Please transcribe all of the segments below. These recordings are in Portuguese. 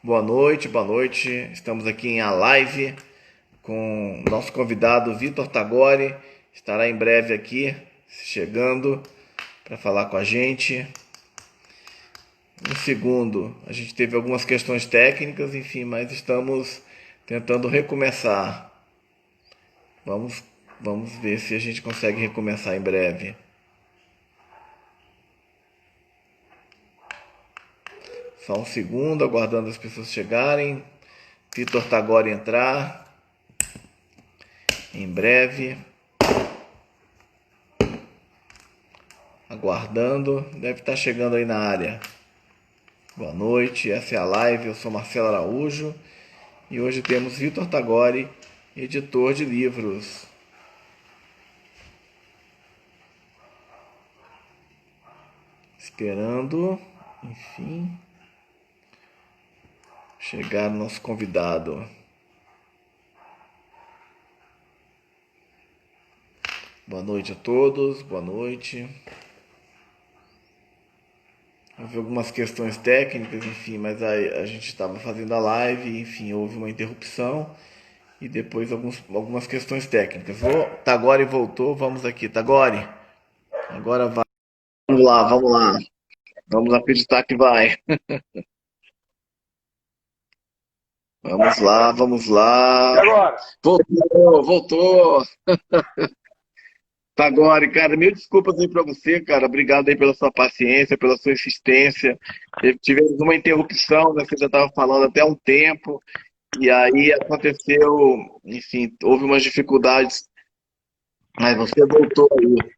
Boa noite, boa noite. Estamos aqui em a live com o nosso convidado Vitor Tagore. Estará em breve aqui, chegando para falar com a gente. Um segundo, a gente teve algumas questões técnicas, enfim, mas estamos tentando recomeçar. Vamos, vamos ver se a gente consegue recomeçar em breve. Só um segundo, aguardando as pessoas chegarem. Vitor Tagore entrar em breve. Aguardando, deve estar chegando aí na área. Boa noite, essa é a live, eu sou Marcelo Araújo e hoje temos Vitor Tagore, editor de livros. Esperando, enfim, chegar o nosso convidado. Boa noite a todos, boa noite. Houve algumas questões técnicas, enfim, mas a gente estava fazendo a live, enfim, houve uma interrupção e depois algumas questões técnicas. Tagore voltou, vamos aqui, Tagore. Agora vai. Vamos lá, vamos lá. Vamos acreditar que vai. Vamos lá, vamos E lá. agora? Voltou, voltou. Tagore, cara, mil desculpas aí pra você, cara. Obrigado aí pela sua paciência, pela sua insistência. Tivemos uma interrupção, né? Você já estava falando até há um tempo. E aí aconteceu, enfim, houve umas dificuldades, mas você voltou aí.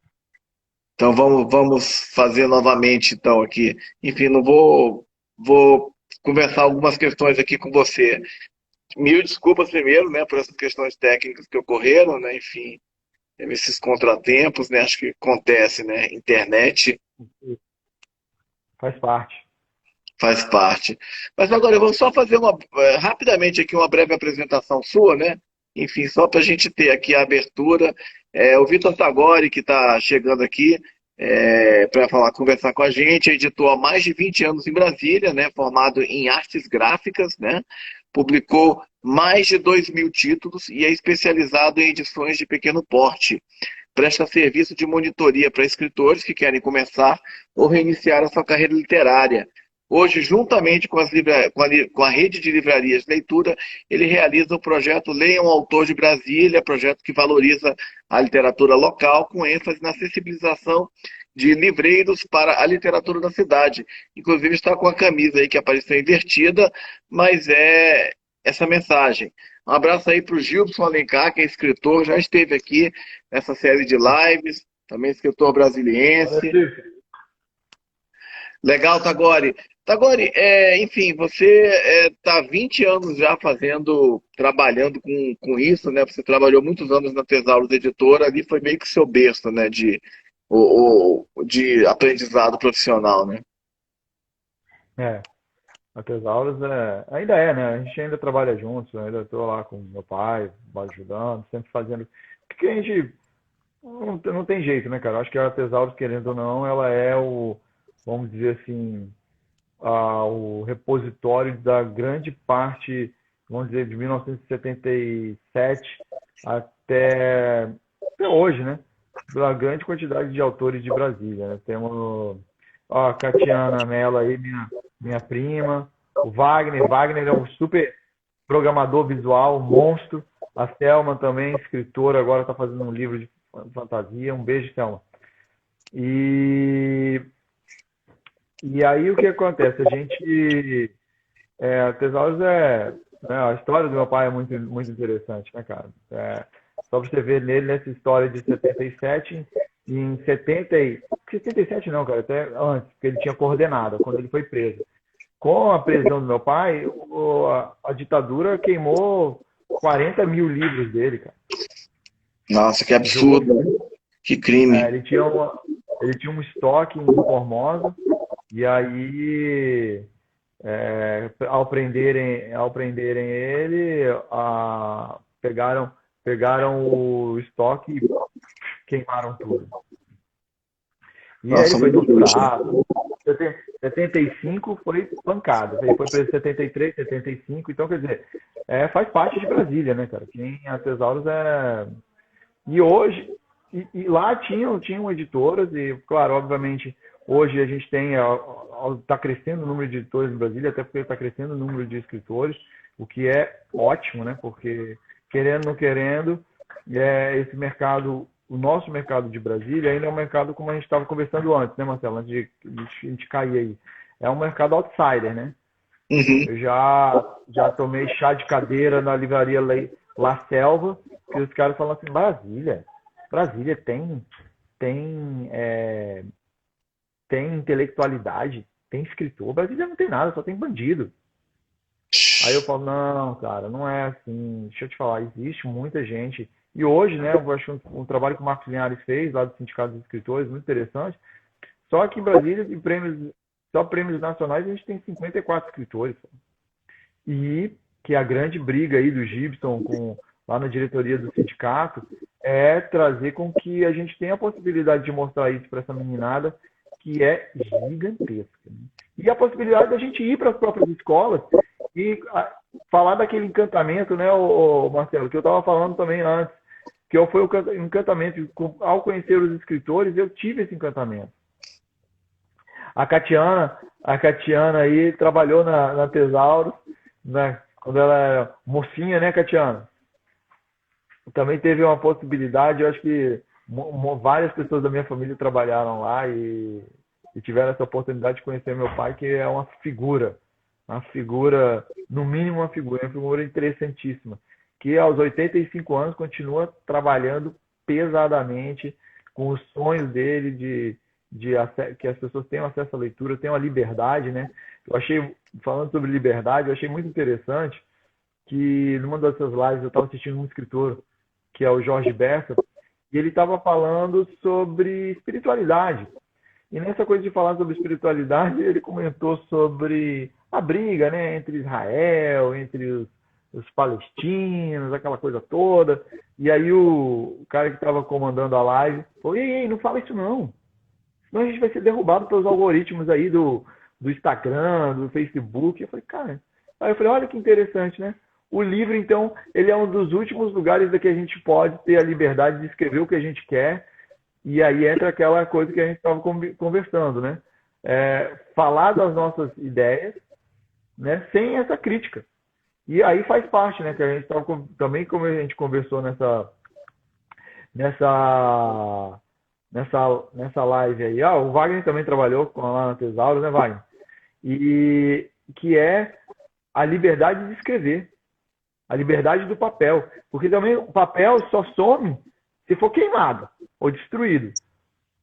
Então vamos fazer novamente então aqui. Enfim, não vou conversar algumas questões aqui com você. Mil desculpas primeiro, né, por essas questões técnicas que ocorreram, né? Enfim, teve esses contratempos, né? Acho que acontece, né? Internet Faz parte. faz parte. Mas agora eu vou só fazer rapidamente aqui uma breve apresentação sua, né? Enfim, só para a gente ter aqui a abertura. O Vitor Tagore, que está chegando aqui para falar, conversar com a gente, editou há mais de 20 anos em Brasília, né? Formado em artes gráficas, né? Publicou mais de 2.000 títulos e é especializado em edições de pequeno porte. Presta serviço de monitoria para escritores que querem começar ou reiniciar a sua carreira literária. Hoje, juntamente com a rede de livrarias de leitura, ele realiza o projeto Leia um Autor de Brasília, projeto que valoriza a literatura local, com ênfase na sensibilização de livreiros para a literatura da cidade. Inclusive está com a camisa aí que apareceu invertida, mas é essa mensagem. Um abraço aí para o Gilson Alencar, que é escritor, já esteve aqui nessa série de lives, também escritor Olha, brasiliense. Chico. Legal, Tagore. Tagore, enfim, você está há 20 anos já trabalhando com isso, né? Você trabalhou muitos anos na Tesauros Editora, ali foi meio que seu berço, né? De aprendizado profissional, né? É, a Tesauros ainda é, né? A gente ainda trabalha juntos, eu ainda estou lá com meu pai, ajudando, sempre fazendo. Porque a gente não tem jeito, né, cara? Eu acho que a Tesauros, querendo ou não, ela é vamos dizer assim, o repositório da grande parte, vamos dizer, de 1977 até, até hoje, né? Da grande quantidade de autores de Brasília, né? Temos a Catiana Mello aí, minha prima, o Wagner é um super programador visual, um monstro. A Selma também, escritora, agora está fazendo um livro de fantasia. Um beijo, Selma. E, e aí o que acontece? A Tesauros né, a história do meu pai é muito, muito interessante, né, cara? Só pra você ver nele, nessa história de 77, em 77 não, cara, até antes, porque ele tinha coordenado, quando ele foi preso. Com a prisão do meu pai, a ditadura queimou 40 mil livros dele, cara. Nossa, que Jogou absurdo, né? Que crime. ele tinha um estoque em Formosa, e aí ao prenderem ele, pegaram o estoque e queimaram tudo. E aí ele Nossa, foi muito triste. torturado. 75 foi pancada, aí foi preso 73, 75, então quer dizer, faz parte de Brasília, né, cara? Quem a Tesauros é. E hoje, e lá tinham editoras, e claro, obviamente, hoje a gente está crescendo o número de editores em Brasília, até porque está crescendo o número de escritores, o que é ótimo, né? Porque, querendo ou não querendo, esse mercado, o nosso mercado de Brasília ainda é um mercado como a gente estava conversando antes, né, Marcelo? Antes de a gente cair aí. É um mercado outsider, né? Uhum. Eu já tomei chá de cadeira na livraria La Selva, que os caras falam assim, Brasília tem, é, tem intelectualidade, tem escritor. Brasília não tem nada, só tem bandido. Aí eu falo, não, cara, não é assim. Deixa eu te falar, existe muita gente. E hoje, né, eu acho um trabalho que o Marcos Linhares fez, lá do Sindicato dos Escritores, muito interessante. Só que em Brasília, só prêmios nacionais, a gente tem 54 escritores. E que a grande briga aí do Gibson lá na diretoria do sindicato é trazer com que a gente tenha a possibilidade de mostrar isso para essa meninada, que é gigantesca. Né? E a possibilidade da gente ir para as próprias escolas e falar daquele encantamento, né, Marcelo, que eu estava falando também antes, que foi o encantamento. Ao conhecer os escritores, eu tive esse encantamento. A Catiana aí trabalhou na Tesauro, né, quando ela era mocinha, né, Catiana? Também teve uma possibilidade, eu acho que várias pessoas da minha família trabalharam lá e tiveram essa oportunidade de conhecer meu pai, que é uma figura, no mínimo uma figura interessantíssima, que aos 85 anos continua trabalhando pesadamente com os sonhos dele que as pessoas tenham acesso à leitura, tenham a liberdade, né? Falando sobre liberdade, eu achei muito interessante que numa dessas lives eu estava assistindo um escritor, que é o Jorge Bessa, e ele estava falando sobre espiritualidade. E nessa coisa de falar sobre espiritualidade, ele comentou sobre a briga, né, entre Israel, entre os palestinos, aquela coisa toda. E aí o cara que estava comandando a live falou, ei, não fala isso não. Senão a gente vai ser derrubado pelos algoritmos aí do Instagram, do Facebook. Eu falei, cara... Aí eu falei, olha que interessante, né? O livro, então, ele é um dos últimos lugares da que a gente pode ter a liberdade de escrever o que a gente quer. E aí entra aquela coisa que a gente estava conversando, né? Falar das nossas ideias, né? Sem essa crítica. E aí faz parte, né? Que a gente estava também, como a gente conversou nessa live aí. O Wagner também trabalhou lá na Tesauro, né, Wagner? E que é a liberdade de escrever, a liberdade do papel. Porque também o papel só some se for queimado ou destruído.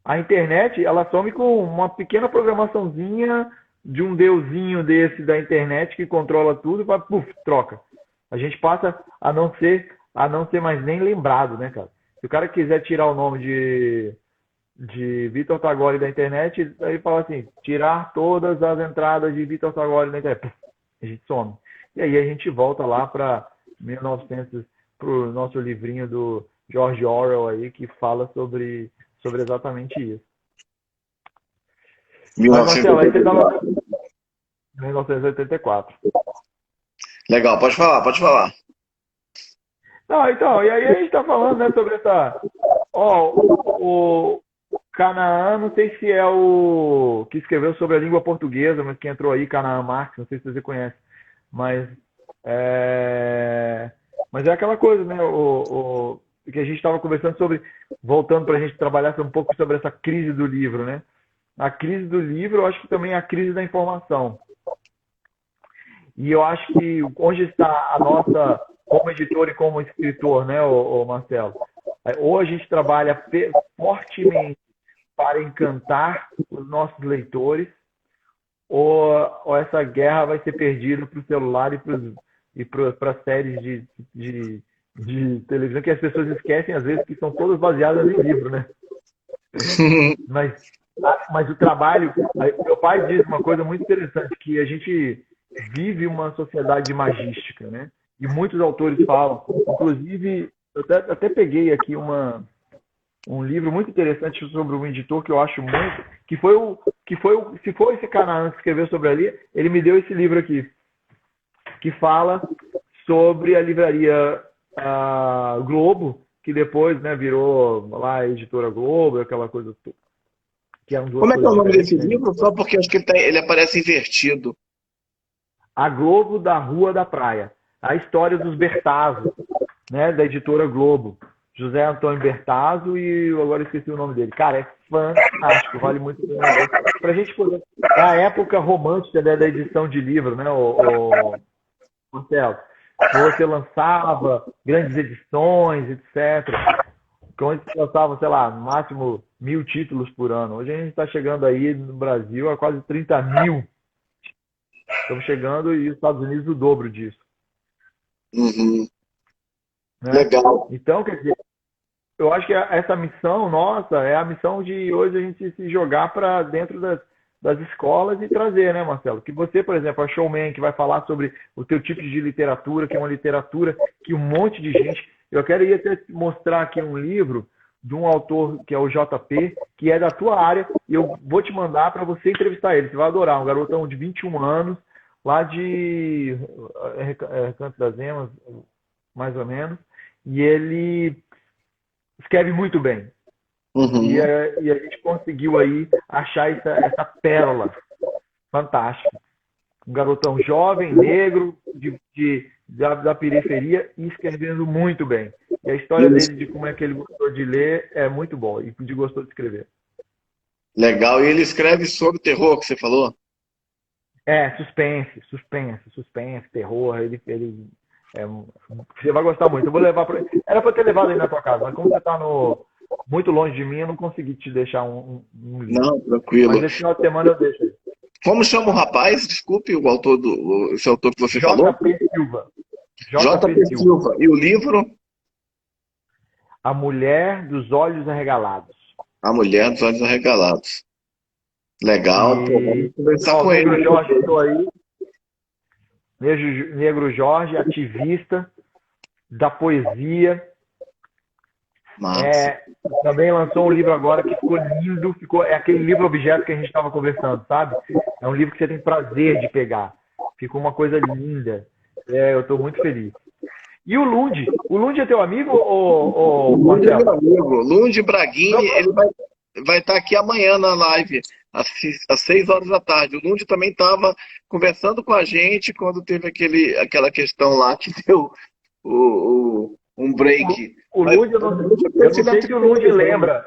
A internet, ela some com uma pequena programaçãozinha de um deusinho desse da internet que controla tudo e vai, troca. A gente passa a não ser mais nem lembrado, né, cara? Se o cara quiser tirar o nome de Vitor Tagore da internet, aí fala assim, tirar todas as entradas de Vitor Tagore da internet. A gente some. E aí a gente volta lá para 1900, para o nosso livrinho do George Orwell aí, que fala sobre exatamente isso. Mas, Marcelo, aí você estava... 1984. Legal, pode falar. Não, então, e aí a gente está falando, né, sobre essa... o Canaã, não sei se é o que escreveu sobre a língua portuguesa, mas que entrou aí, Canaã Marx, não sei se você conhece. Mas é aquela coisa, né, o que a gente estava conversando sobre, voltando para a gente trabalhar um pouco sobre essa crise do livro, né? A crise do livro, eu acho que também é a crise da informação. E eu acho que onde está a nossa, como editor e como escritor, né, o Marcelo? Ou a gente trabalha fortemente para encantar os nossos leitores, ou essa guerra vai ser perdida para o celular e para as séries de televisão, que as pessoas esquecem, às vezes, que são todas baseadas em livro, né? Mas o trabalho... Meu pai diz uma coisa muito interessante, que a gente vive uma sociedade magística, né? E muitos autores falam, inclusive, eu até peguei aqui um livro muito interessante sobre um editor que eu acho muito, que foi se foi esse Canaã que escreveu sobre ali, ele me deu esse livro aqui, que fala sobre a livraria Globo, que depois, né, virou lá a editora Globo, aquela coisa que eram duas Como é que é coisas o nome diferentes, desse né? livro? Só porque acho que ele aparece invertido. A Globo da Rua da Praia, a história dos Bertazzo, né, da editora Globo. José Antônio Bertazzo e eu agora esqueci o nome dele. Cara, é fantástico, vale muito a pena ler. Pra gente poder. É a época romântica, né, da edição de livro, né, Marcelo? Que você lançava grandes edições, etc. Onde se lançava, sei lá, no máximo 1.000 títulos por ano. Hoje a gente está chegando aí no Brasil a quase 30.000. Estamos chegando e os Estados Unidos o dobro disso, Uhum. né? Legal. Então, quer dizer, eu acho que essa missão nossa é a missão de hoje a gente se jogar para dentro das escolas e trazer, né, Marcelo? Que você, por exemplo, é showman que vai falar sobre o teu tipo de literatura, que é uma literatura que um monte de gente. Eu queria até mostrar aqui um livro de um autor que é o JP, que é da tua área, e eu vou te mandar para você entrevistar ele. Você vai adorar, um garotão de 21 anos, lá de Recanto das Emas, mais ou menos, e ele escreve muito bem. E Uhum. a gente conseguiu aí achar essa pérola fantástica. Um garotão jovem, negro, da periferia e escrevendo muito bem. E a história dele de como é que ele gostou de ler é muito boa e de gostou de escrever. Legal. E ele escreve sobre terror, que você falou? É, suspense, terror. Você vai gostar muito. Eu vou levar pra... Era para ter levado aí na tua casa, mas como você está muito longe de mim, eu não consegui te deixar um livro. Não, Mas tranquilo. esse final de semana eu deixo aí. Como chama o rapaz? Desculpe, o autor esse autor que você falou? JP Silva. JP JP Silva. Silva. E o livro? A Mulher dos Olhos Arregalados. A Mulher dos Olhos Arregalados. Legal, pô, vamos E conversar ó, o com ele. Negro Jorge estou aí. Negro Jorge, ativista da poesia. Massa. É, também lançou um livro agora que ficou lindo. É aquele livro objeto que a gente estava conversando, sabe? É um livro que você tem prazer de pegar. Ficou uma coisa linda. Eu estou muito feliz. E o Lund? O Lund é teu amigo, Lund é Marcelo? meu amigo. Lund Braghini, Não, ele vai estar aqui amanhã na live, às 6 horas da tarde. O Lund também estava conversando com a gente quando teve aquela questão lá que deu um break. o Mas Lund, eu depois não ele sei se o Lund atualizando. lembra.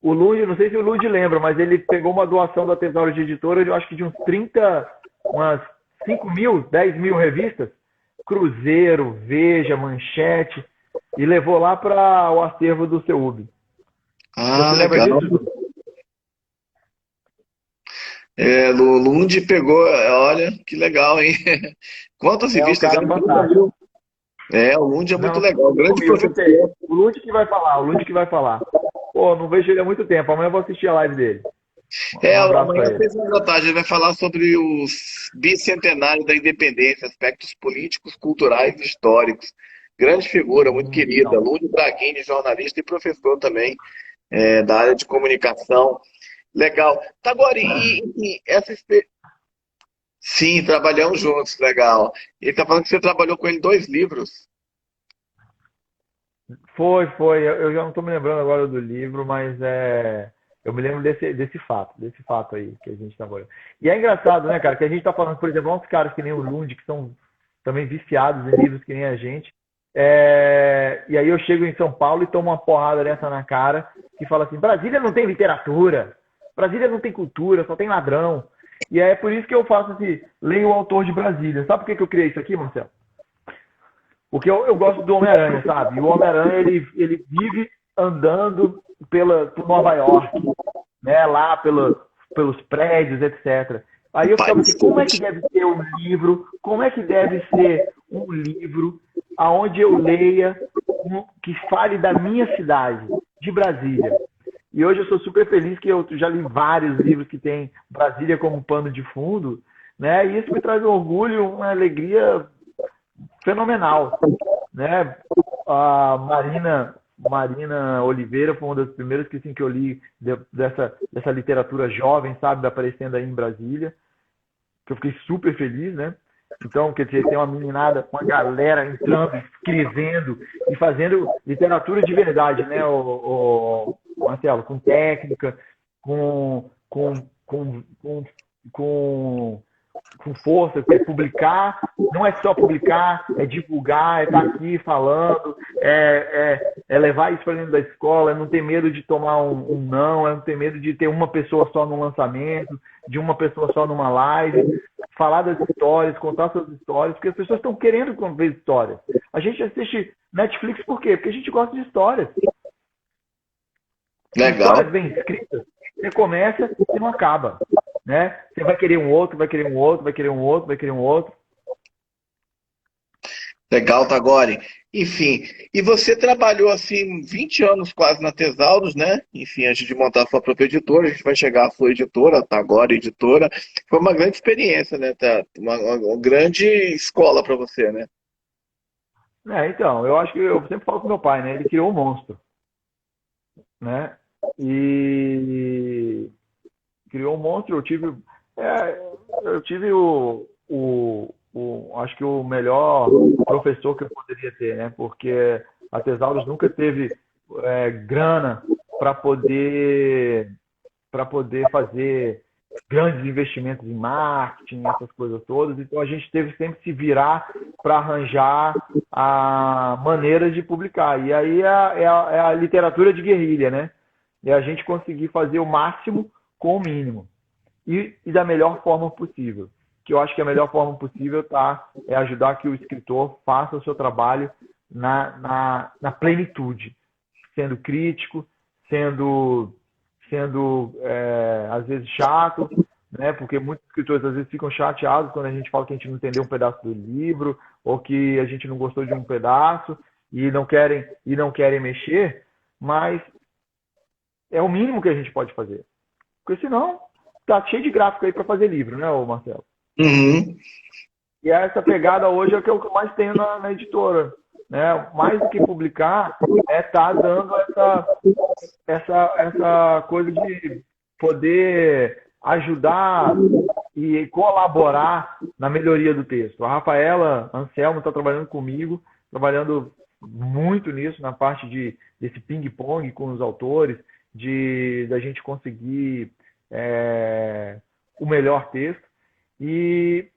O Lund, não sei se o Lund lembra, mas ele pegou uma doação da Tesouro de Editora, eu acho que de uns 30, umas 5.000, 10.000 revistas, Cruzeiro, Veja, Manchete, e levou lá para o acervo do CEUB. Ah, Você lembra legal. disso, Dudu? O Lund pegou, olha, que legal, hein? Quantas É um revistas? cara Eram 30 fantástico. mil. O Lund é muito Não, legal. Grande 5.000, não sei. professor. O Lund que vai falar, o Lund que vai falar. Pô, não vejo ele há muito tempo, amanhã eu vou assistir a live dele. Um abraço Amanhã para às ele. 6 horas da tarde ele vai falar sobre os bicentenários da independência, aspectos políticos, culturais e históricos. Grande figura, muito querida. Então, Lúcio Braghini, jornalista e professor também da área de comunicação. Legal. Tá, agora, e essa experiência. Sim, trabalhamos juntos, legal. Ele está falando que você trabalhou com ele 2 livros. foi. Eu já não estou me lembrando agora do livro, mas eu me lembro desse fato aí que a gente trabalhou. E é engraçado, né, cara, que a gente está falando, por exemplo, uns caras que nem o Lund, que são também viciados em livros que nem a gente. E aí eu chego em São Paulo e tomo uma porrada dessa na cara, que fala assim, Brasília não tem literatura, Brasília não tem cultura, só tem ladrão. E é por isso que eu faço assim, leio o autor de Brasília. Sabe por que eu criei isso aqui, Marcelo? Porque eu gosto do Homem-Aranha, sabe? E o Homem-Aranha, ele vive andando por Nova York, né? Lá pelos prédios, etc. Aí eu ficava assim, como é que deve ser um livro? Como é que deve ser um livro aonde eu leia que fale da minha cidade, de Brasília? E hoje eu sou super feliz que eu já li vários livros que tem Brasília como pano de fundo, né? E isso me traz um orgulho, uma alegria fenomenal, né? A Marina Marina Oliveira foi uma das primeiras que, assim, que eu li dessa literatura jovem, sabe, aparecendo aí em Brasília, que eu fiquei super feliz, né? Então, quer dizer, tem uma meninada, uma galera entrando, escrevendo e fazendo literatura de verdade, né, Marcelo? Com técnica, com, com, com, com, com, com força, é publicar, não é só publicar, é divulgar, é estar aqui falando, é levar isso para dentro da escola, é não ter medo de tomar um não, é não ter medo de ter uma pessoa só no lançamento, de uma pessoa só numa live, falar das histórias, contar suas histórias, porque as pessoas estão querendo ver histórias. A gente assiste Netflix por quê? Porque a gente gosta de histórias. Legal. Histórias bem escritas. Você começa e não acaba. Né? Você vai querer um outro, vai querer um outro, vai querer um outro, vai querer um outro. Legal, Tagore. Enfim, e você trabalhou assim 20 anos quase na Tesauros, né? Enfim, antes de montar a sua própria editora, a gente vai chegar à sua editora, Tagore Editora. Foi uma grande experiência, né? Tá? Uma grande escola para você, né? Então, eu acho que eu sempre falo com meu pai, né? Ele criou um monstro, né? E criou um monstro. Eu tive acho que o melhor professor que eu poderia ter, né? Porque a Tesauros nunca teve grana para poder fazer grandes investimentos em marketing, essas coisas todas. Então a gente teve sempre que se virar para arranjar a maneira de publicar. E aí é a literatura de guerrilha, né? É a gente conseguir fazer o máximo com o mínimo. E da melhor forma possível. Que eu acho que a melhor forma possível é ajudar que o escritor faça o seu trabalho na plenitude, sendo crítico, sendo às vezes chato, né? Porque muitos escritores às vezes ficam chateados quando a gente fala que a gente não entendeu um pedaço do livro ou que a gente não gostou de um pedaço e não querem mexer, mas é o mínimo que a gente pode fazer. Porque senão tá cheio de gráfico aí para fazer livro, né, Marcelo? Uhum. E essa pegada hoje é o que eu mais tenho na editora. Né? Mais do que publicar, tá dando essa coisa de poder ajudar e colaborar na melhoria do texto. A Rafaela Anselmo está trabalhando comigo, trabalhando muito nisso, na parte desse ping-pong com os autores, da gente conseguir o melhor texto. E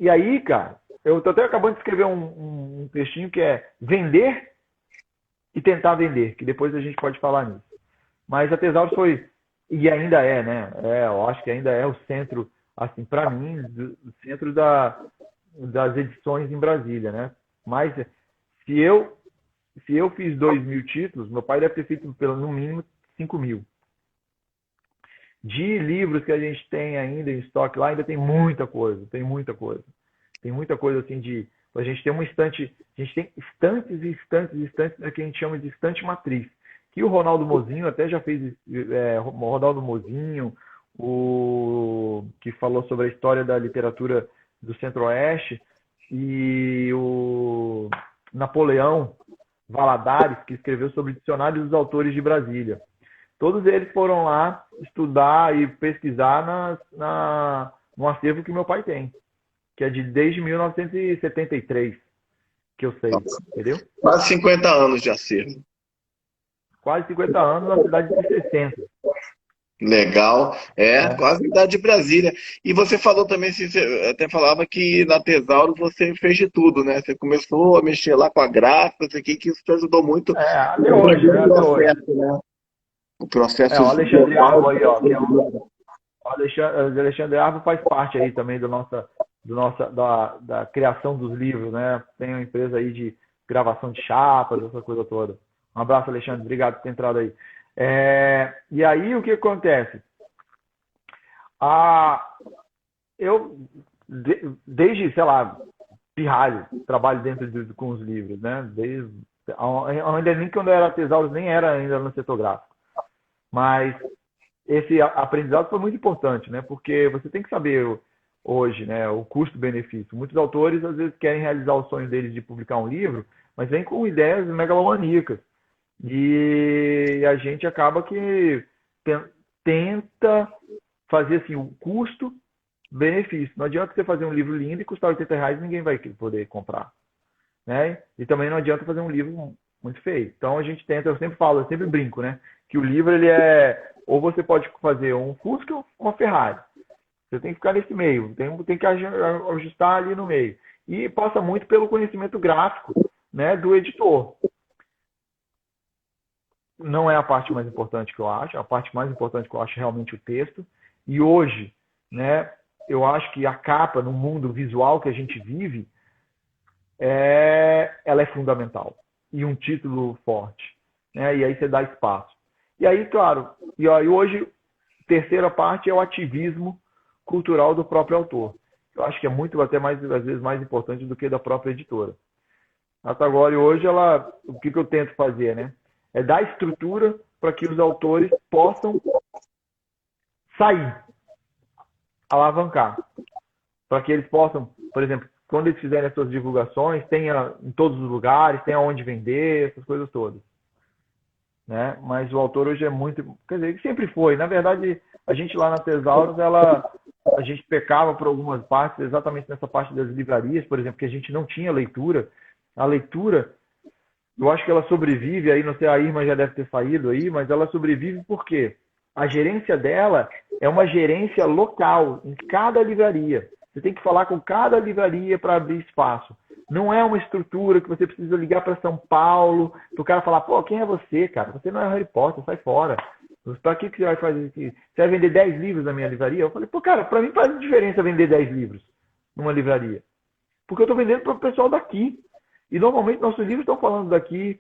aí, cara, eu estou até acabando de escrever um textinho que é vender e tentar vender, que depois a gente pode falar nisso. Mas a Tesauros foi, e ainda é, né? Eu acho que ainda é o centro, assim, para mim, o centro das edições em Brasília, né? Mas se eu fiz 2.000 títulos, meu pai deve ter feito no mínimo 5.000. De livros que a gente tem ainda em estoque lá, ainda tem muita coisa, tem muita coisa. Tem muita coisa assim a gente tem uma estante, a gente tem estantes e estantes e estantes que a gente chama de estante matriz. Que o Ronaldo Mozinho até já fez, o Ronaldo Mozinho, que falou sobre a história da literatura do Centro-Oeste, e o Napoleão Valadares, que escreveu sobre o Dicionário dos Autores de Brasília. Todos eles foram lá estudar e pesquisar no acervo que meu pai tem, que é desde 1973, que eu sei, entendeu? Quase 50 anos de acervo. Quase 50 anos na cidade de 60. Legal, quase a idade de Brasília. E você falou também, você até falava que na Tesauro você fez de tudo, né? Você começou a mexer lá com a gráfica, que isso te ajudou muito até hoje, né? Até hoje. Né? O processo. O Alexandre Arvo aí, ó, que é o Alexandre Arvo faz parte aí também da criação dos livros, né? Tem uma empresa aí de gravação de chapas, essa coisa toda. Um abraço, Alexandre, obrigado por ter entrado aí. E aí o que acontece? Eu, desde, sei lá, pirralho, trabalho com os livros, né? Ainda nem quando eu era Tesauros, nem era ainda no setor gráfico. Mas esse aprendizado foi muito importante, né? Porque você tem que saber hoje, né, o custo-benefício. Muitos autores às vezes querem realizar o sonho deles de publicar um livro, mas vem com ideias megalomaníacas. E a gente acaba que tenta fazer assim, o custo-benefício. Não adianta você fazer um livro lindo e custar R$ 80 e ninguém vai poder comprar, né? E também não adianta fazer um livro muito feio. Então a gente tenta, eu sempre falo, eu sempre brinco, né? Que o livro ele é, ou você pode fazer um Fusca ou uma Ferrari. Você tem que ficar nesse meio, tem que ajustar ali no meio. E passa muito pelo conhecimento gráfico, né, do editor. Não é a parte mais importante que eu acho, a parte mais importante que eu acho é realmente o texto. E hoje, né, eu acho que a capa no mundo visual que a gente vive, ela é fundamental. E um título forte, né? E aí você dá espaço. E aí, claro, e aí hoje, terceira parte é o ativismo cultural do próprio autor. Eu acho que é muito, até mais, às vezes, mais importante do que da própria editora. A Tagore hoje, o que eu tento fazer, né? É dar estrutura para que os autores possam sair, alavancar. Para que eles possam, por exemplo, quando eles fizerem as suas divulgações, tenha em todos os lugares, tenha onde vender, essas coisas todas. Né? Mas o autor hoje é muito, quer dizer, sempre foi. Na verdade, a gente lá na Tesauros, a gente pecava por algumas partes, exatamente nessa parte das livrarias, por exemplo, que a gente não tinha leitura. A leitura, eu acho que ela sobrevive, aí não sei, a Irma já deve ter saído aí, mas ela sobrevive porque a gerência dela é uma gerência local, em cada livraria. Você tem que falar com cada livraria para abrir espaço. Não é uma estrutura que você precisa ligar para São Paulo, para o cara falar, pô, quem é você, cara? Você não é Harry Potter, sai fora. Para que você vai fazer isso? Você vai vender 10 livros na minha livraria? Eu falei, pô, cara, para mim faz diferença vender 10 livros numa livraria. Porque eu estou vendendo para o pessoal daqui. E normalmente nossos livros estão falando daqui,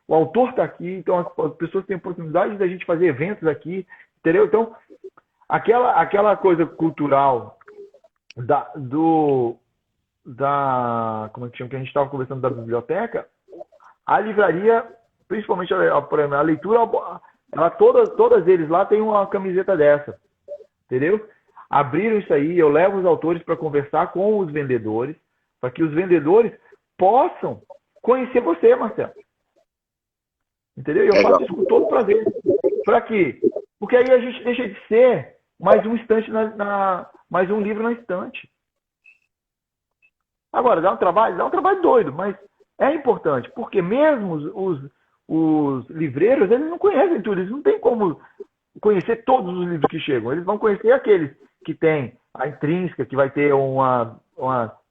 o autor está aqui, então as pessoas têm a oportunidade da gente fazer eventos aqui, entendeu? Então, aquela coisa cultural como é que chama, que a gente estava conversando da biblioteca, a livraria, principalmente a leitura, todas eles lá têm uma camiseta dessa, entendeu? Abriram isso aí, eu levo os autores para conversar com os vendedores, para que os vendedores possam conhecer você, Marcelo. Entendeu? E eu faço isso com todo prazer. Para quê? Porque aí a gente deixa de ser mais um estante mais um livro na estante. Agora, dá um trabalho doido, mas é importante, porque mesmo os livreiros, eles não conhecem tudo, eles não têm como conhecer todos os livros que chegam. Eles vão conhecer aqueles que tem a Intrínseca, que vai ter uma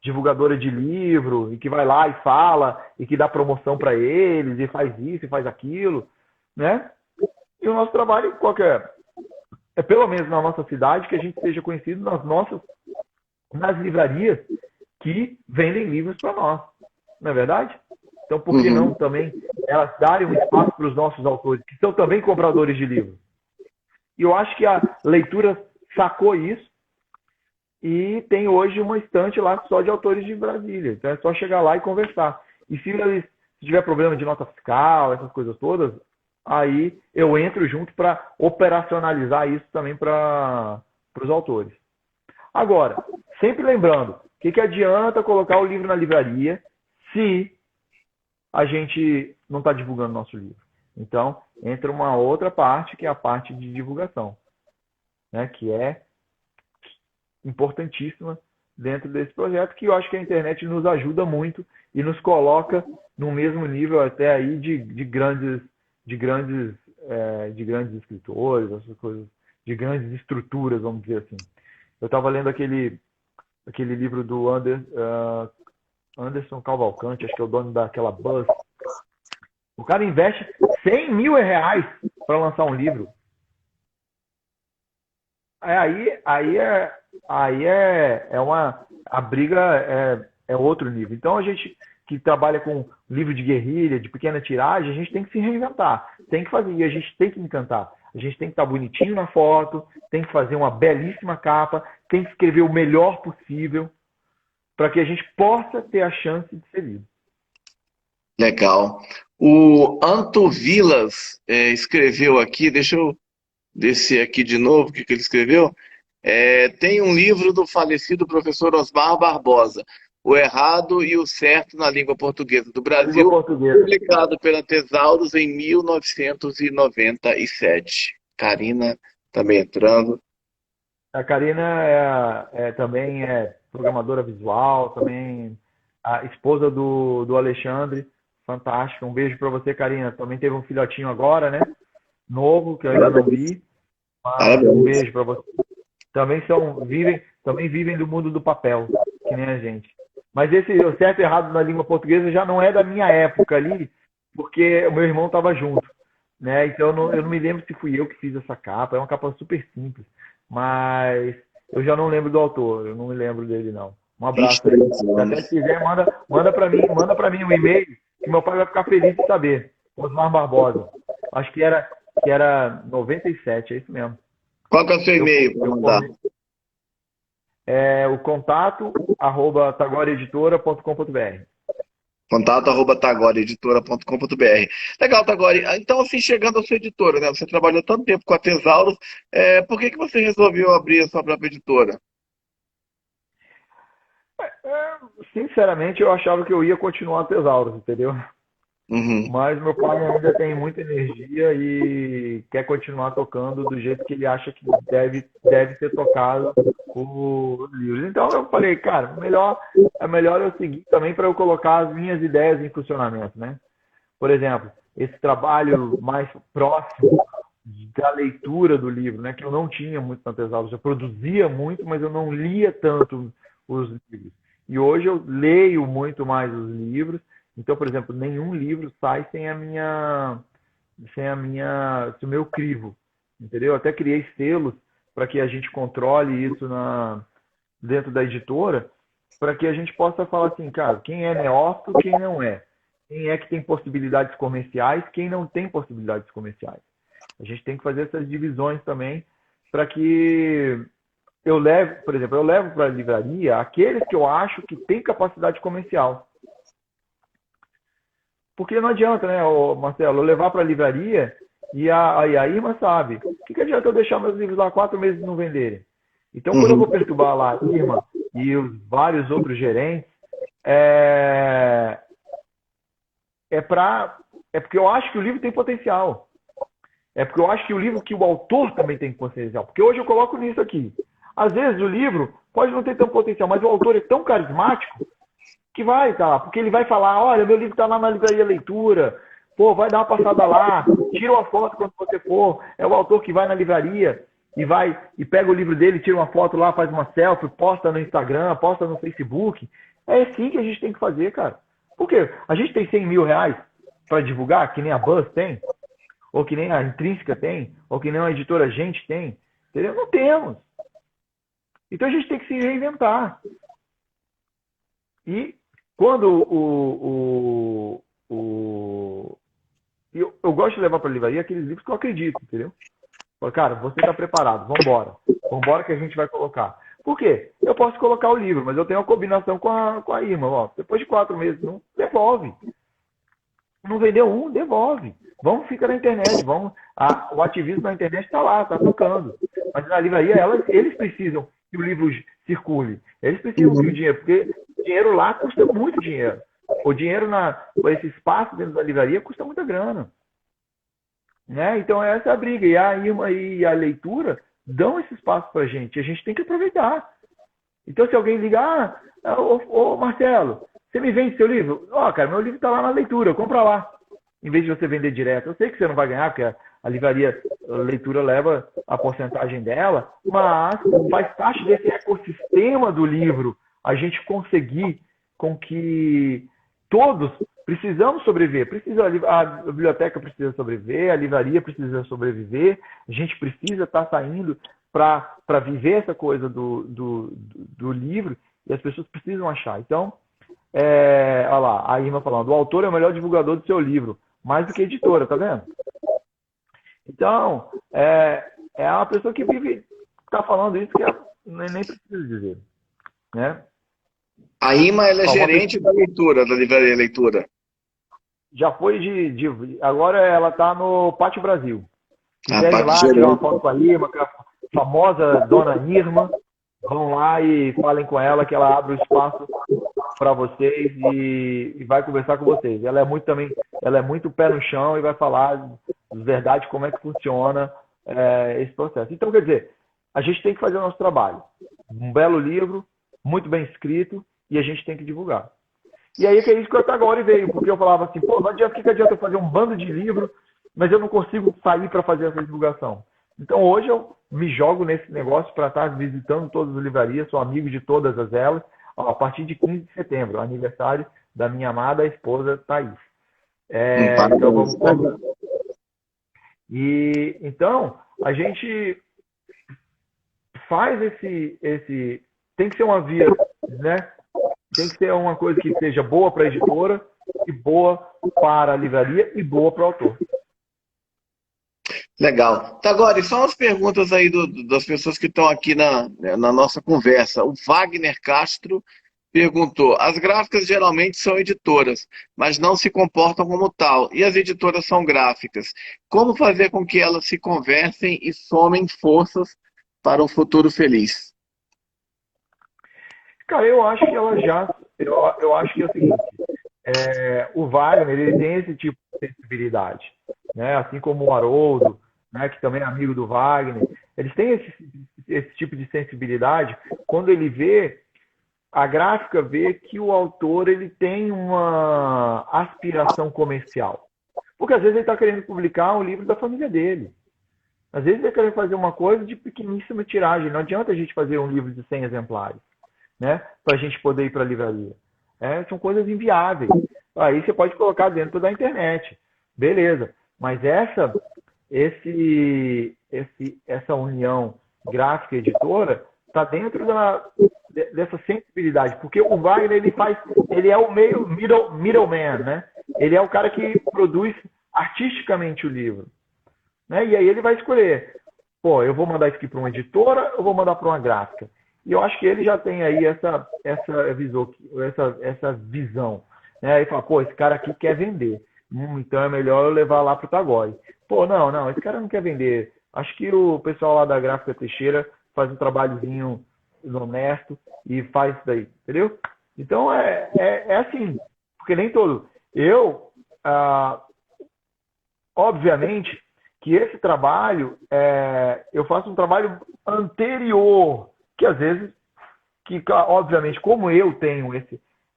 divulgadora de livro, e que vai lá e fala, e que dá promoção para eles, e faz isso, e faz aquilo, né? E o nosso trabalho, qual que é? É pelo menos na nossa cidade, que a gente seja conhecido nas livrarias que vendem livros para nós. Não é verdade? Então, por que não também elas darem um espaço para os nossos autores, que são também compradores de livros? E eu acho que a leitura sacou isso e tem hoje uma estante lá só de autores de Brasília. Então é só chegar lá e conversar. E se tiver problema de nota fiscal, essas coisas todas, aí eu entro junto para operacionalizar isso também para os autores. Agora, sempre lembrando, o que adianta colocar o livro na livraria se a gente não está divulgando nosso livro? Então, entra uma outra parte, que é a parte de divulgação, né? Que é importantíssima dentro desse projeto, que eu acho que a internet nos ajuda muito e nos coloca no mesmo nível até aí de grandes escritores, essas coisas, de grandes estruturas, vamos dizer assim. Eu estava lendo aquele livro do Anderson Cavalcante, acho que é o dono daquela Buzz. O cara investe R$100 mil para lançar um livro. A briga é outro nível. Então a gente que trabalha com livro de guerrilha, de pequena tiragem, a gente tem que se reinventar, tem que fazer, e a gente tem que encantar. A gente tem que estar bonitinho na foto, tem que fazer uma belíssima capa, tem que escrever o melhor possível para que a gente possa ter a chance de ser lido. Legal. O Anto Vilas escreveu aqui, deixa eu descer aqui de novo, o que ele escreveu? Tem um livro do falecido professor Osmar Barbosa. O Errado e o Certo na Língua Portuguesa do A língua Brasil, portuguesa. publicado pela Tesauros em 1997. Karina também entrando. A Karina também é programadora visual, também a esposa do Alexandre, fantástica. Um beijo para você, Karina. Também teve um filhotinho agora, né? Novo, que eu ainda não Parabéns. vi, mas um Parabéns. beijo para você. Também vivem do mundo do papel, que nem a gente. Mas esse o certo e errado na língua portuguesa já não é da minha época ali, porque o meu irmão estava junto, né? Então eu não me lembro se fui eu que fiz essa capa. É uma capa super simples, mas eu já não lembro do autor. Eu não me lembro dele não. Um abraço aí. 23 Se até anos. quiser, manda para mim um e-mail que meu pai vai ficar feliz de saber. Osmar Barbosa. Acho que era 97, é isso mesmo. Qual que é o seu Eu, e-mail para eu mandar? o contato @tagoreeditora.com.br. Contato@tagoreeditora.com.br. Legal, Tagore. Então, assim, chegando à sua editora, né? Você trabalhou tanto tempo com a Tesauros, por que que você resolveu abrir a sua própria editora? Sinceramente, eu achava que eu ia continuar a Tesauros, entendeu? Uhum. Mas meu pai ainda tem muita energia e quer continuar tocando do jeito que ele acha que deve ser tocado os livros. Então eu falei, cara, é melhor eu seguir também para eu colocar as minhas ideias em funcionamento, né? Por exemplo, esse trabalho mais próximo da leitura do livro, né? Que eu não tinha muito na Tesauros. Eu produzia muito, mas eu não lia tanto os livros. E hoje eu leio muito mais os livros. Então, por exemplo, nenhum livro sai sem o meu crivo, entendeu? Eu até criei selos para que a gente controle isso dentro da editora, para que a gente possa falar assim, cara, quem é neófito, quem não é. Quem é que tem possibilidades comerciais, quem não tem possibilidades comerciais. A gente tem que fazer essas divisões também para que por exemplo, eu levo para a livraria aqueles que eu acho que tem capacidade comercial. Porque não adianta, né, Marcelo, eu levar para a livraria e a Irma sabe. O que adianta eu deixar meus livros lá 4 meses e não venderem? Então, quando eu vou Uhum. perturbar lá a Irma e os vários outros gerentes, é, é, pra, é porque eu acho que o livro tem potencial. É porque eu acho que o livro que o autor também tem potencial. Porque hoje eu coloco nisso aqui. Às vezes o livro pode não ter tão potencial, mas o autor é tão carismático que vai estar lá. Porque ele vai falar, olha, meu livro está lá na livraria leitura. Pô, vai dar uma passada lá, tira uma foto quando você for. É o autor que vai na livraria e pega o livro dele, tira uma foto lá, faz uma selfie, posta no Instagram, posta no Facebook. É assim que a gente tem que fazer, cara. Por quê? A gente tem 100 mil reais para divulgar, que nem a Buzz tem, ou que nem a Intrínseca tem, ou que nem a editora Gente tem. Entendeu? Não temos. Então a gente tem que se reinventar. E quando eu gosto de levar para a livraria aqueles livros que eu acredito, entendeu? Falo, cara, você está preparado, vamos embora. Vamos embora que a gente vai colocar. Por quê? Eu posso colocar o livro, mas eu tenho uma combinação com a Irma. Ó, depois de 4 meses, não devolve. Não vendeu um, devolve. Vamos ficar na internet. O ativismo na internet está lá, está tocando. Mas na livraria, eles precisam que o livro circule. Eles precisam que o dinheiro, porque o dinheiro lá custa muito dinheiro. O dinheiro esse espaço dentro da livraria custa muita grana. Né? Então essa é a briga. E a Irma e a leitura dão esse espaço para a gente. A gente tem que aproveitar. Então se alguém ligar, ô Marcelo, você me vende seu livro? Cara, meu livro está lá na leitura, compra lá. Em vez de você vender direto. Eu sei que você não vai ganhar, porque a livraria a leitura leva a porcentagem dela, mas faz parte desse ecossistema do livro a gente conseguir com que todos precisamos sobreviver. A biblioteca precisa sobreviver, a livraria precisa sobreviver, a gente precisa estar saindo para viver essa coisa do livro e as pessoas precisam achar. Então, olha lá, a Irma falando, o autor é o melhor divulgador do seu livro, mais do que a editora, tá vendo? Então, é uma pessoa que vive, está falando isso que nem precisa dizer, né? A Irma, ela é gerente da leitura, da livraria leitura. Já foi agora ela está no Pátio Brasil. Quiserem lá tirar uma foto com a Irma, com a famosa dona Irma, vão lá e falem com ela que ela abre o espaço para vocês e vai conversar com vocês. Ela é muito também, ela é muito pé no chão e vai falar de verdade como é que funciona esse processo. Então, quer dizer, a gente tem que fazer o nosso trabalho. Um belo livro, muito bem escrito, e a gente tem que divulgar. E aí que é isso que o Tagore veio, porque eu falava assim, pô, não adianta, que adianta eu fazer um bando de livro, mas eu não consigo sair para fazer essa divulgação. Então hoje eu me jogo nesse negócio para estar visitando todas as livrarias, sou amigo de todas elas, a partir de 15 de setembro, aniversário da minha amada esposa Thaís. Então Parabéns. vamos. E então a gente faz tem que ser uma via, né? Tem que ser uma coisa que seja boa para a editora, e boa para a livraria e boa para o autor. Legal. Tá, agora, e são as perguntas aí das pessoas que estão aqui na nossa conversa. O Wagner Castro perguntou: as gráficas geralmente são editoras, mas não se comportam como tal. E as editoras são gráficas. Como fazer com que elas se conversem e somem forças para um futuro feliz? Cara, eu acho que ela já. Eu acho que é o seguinte: o Wagner ele tem esse tipo de sensibilidade, né? Assim como o Haroldo, né, que também é amigo do Wagner. Eles têm esse tipo de sensibilidade quando ele vê. A gráfica vê que o autor ele tem uma aspiração comercial. Porque às vezes ele está querendo publicar um livro da família dele. Às vezes ele está querendo fazer uma coisa de pequeníssima tiragem. Não adianta a gente fazer um livro de 100 exemplares, né? Para a gente poder ir para a livraria. São coisas inviáveis. Aí você pode colocar dentro da internet. Beleza. Mas essa união gráfica e editora está dentro dessa sensibilidade, porque o Wagner ele é o middleman, né? Ele é o cara que produz artisticamente o livro, né? E aí ele vai escolher, pô, eu vou mandar isso aqui para uma editora, eu vou mandar para uma gráfica. E eu acho que ele já tem aí essa visão, né? Aí fala, pô, esse cara aqui quer vender, então é melhor eu levar lá para o Tagore. Pô, não, esse cara não quer vender. Acho que o pessoal lá da Gráfica Teixeira faz um trabalhozinho honesto e faz isso daí, entendeu? Então é assim, porque nem todo. Obviamente que esse trabalho, eu faço um trabalho anterior, que às vezes, obviamente, como eu tenho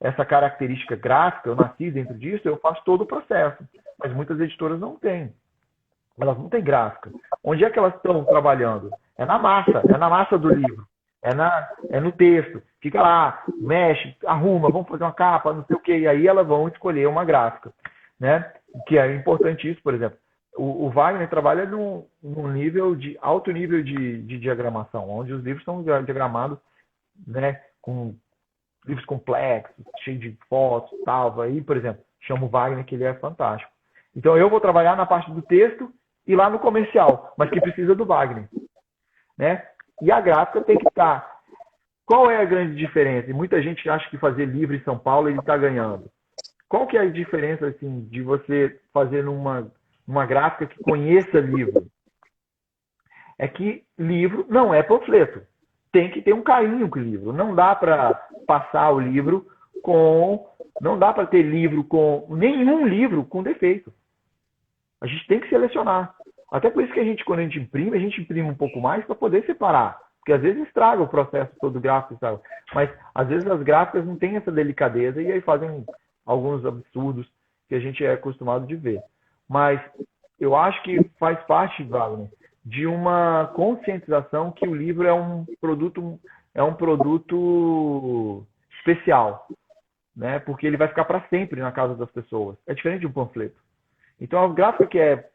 essa característica gráfica, eu nasci dentro disso, eu faço todo o processo. Mas muitas editoras não têm. Elas não têm gráfica. Onde é que elas estão trabalhando? É na massa do livro. É no texto. Fica lá, mexe, arruma, vamos fazer uma capa, não sei o quê. E aí elas vão escolher uma gráfica, né? Que é importante isso, por exemplo. O Wagner trabalha num alto nível de diagramação, onde os livros são diagramados, né, com livros complexos, cheios de fotos e tal. Aí, por exemplo, chamo o Wagner, que ele é fantástico. Então eu vou trabalhar na parte do texto e lá no comercial, mas que precisa do Wagner, né? E a gráfica tem que estar. Qual é a grande diferença? E muita gente acha que fazer livro em São Paulo ele está ganhando. Qual que é a diferença assim de você fazer numa gráfica que conheça livro? É que livro não é panfleto. Tem que ter um carinho com o livro. Não dá para passar o livro não dá para ter nenhum livro com defeito. A gente tem que selecionar. Até por isso que quando a gente imprime um pouco mais para poder separar. Porque às vezes estraga o processo todo gráfico, sabe? Mas às vezes as gráficas não têm essa delicadeza e aí fazem alguns absurdos que a gente é acostumado de ver. Mas eu acho que faz parte, Wagner, de uma conscientização que o livro é um produto especial, né? Porque ele vai ficar para sempre na casa das pessoas. É diferente de um panfleto. Então a gráfica que é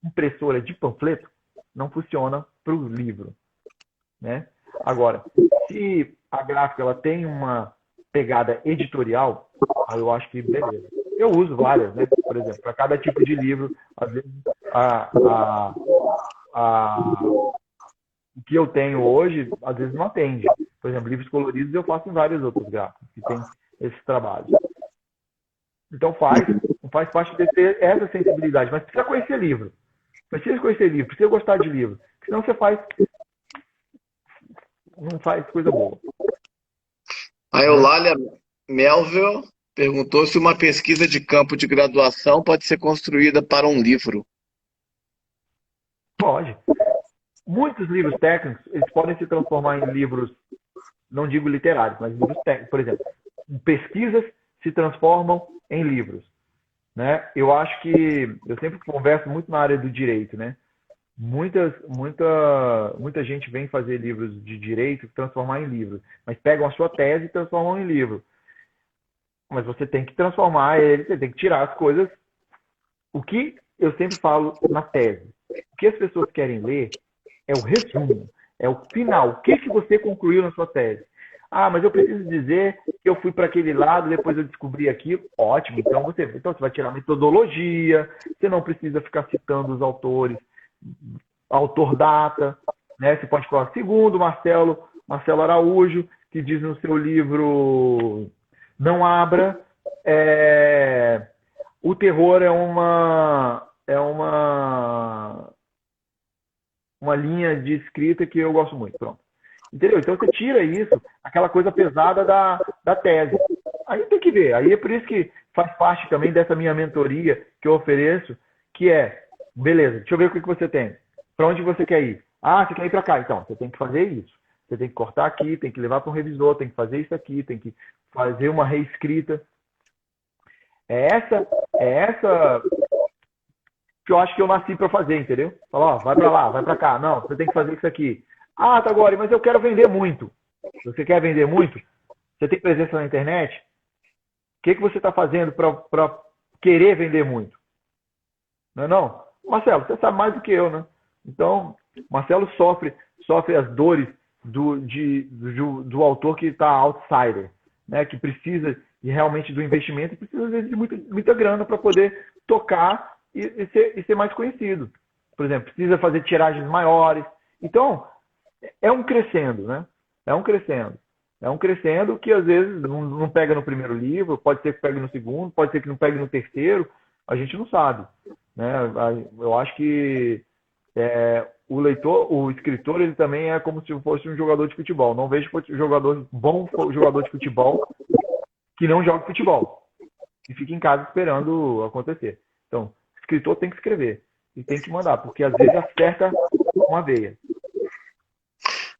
impressora de panfleto não funciona para o livro, né? Agora, se a gráfica ela tem uma pegada editorial, aí eu acho que beleza. Eu uso várias, né? Por exemplo, para cada tipo de livro, às vezes o que eu tenho hoje, às vezes não atende. Por exemplo, livros coloridos eu faço em vários outros gráficos que tem esse trabalho. Então faz parte de ter essa sensibilidade, mas precisa conhecer livro. Precisa gostar de livro. Senão você não faz coisa boa. A Melville perguntou se uma pesquisa de campo de graduação pode ser construída para um livro. Pode. Muitos livros técnicos, eles podem se transformar em livros, não digo literários, mas livros técnicos. Por exemplo, pesquisas se transformam em livros, né? Eu acho que eu sempre converso muito na área do direito, né? Muita gente vem fazer livros de direito transformar em livros, mas pegam a sua tese e transformam em livro. Mas você tem que transformar ele, você tem que tirar as coisas. O que eu sempre falo na tese, o que as pessoas querem ler é o resumo, é o final. O que você concluiu na sua tese? Ah, mas eu preciso dizer que eu fui para aquele lado, depois eu descobri aquilo. Ótimo, então você vai tirar metodologia, você não precisa ficar citando os autores, autor data, né? Você pode falar, segundo Marcelo Araújo, que diz no seu livro Não Abra, o terror uma linha de escrita que eu gosto muito. Pronto. Entendeu? Então você tira isso, aquela coisa pesada da tese. Aí tem que ver. Aí é por isso que faz parte também dessa minha mentoria que eu ofereço, que é, beleza, deixa eu ver o que você tem. Para onde você quer ir? Ah, você quer ir para cá. Então, você tem que fazer isso. Você tem que cortar aqui, tem que levar para um revisor, tem que fazer isso aqui, tem que fazer uma reescrita. É essa que eu acho que eu nasci para fazer, entendeu? Fala, ó, vai para lá, vai para cá. Não, você tem que fazer isso aqui. Ah, Tagore, mas eu quero vender muito. Você quer vender muito? Você tem presença na internet? O que você está fazendo para querer vender muito? Não é não? Marcelo, você sabe mais do que eu, né? Então, Marcelo sofre as dores do autor que está outsider, né? Que precisa realmente do investimento e precisa, às vezes, de muita grana para poder tocar e ser mais conhecido. Por exemplo, precisa fazer tiragens maiores. Então, é um crescendo, né? É um crescendo. É um crescendo que às vezes não pega no primeiro livro, pode ser que pegue no segundo, pode ser que não pegue no terceiro, a gente não sabe, né? Eu acho que o leitor, o escritor, ele também é como se fosse um jogador de futebol. Não vejo bom jogador de futebol que não joga futebol e fica em casa esperando acontecer. Então, o escritor tem que escrever e tem que mandar, porque às vezes acerta uma veia.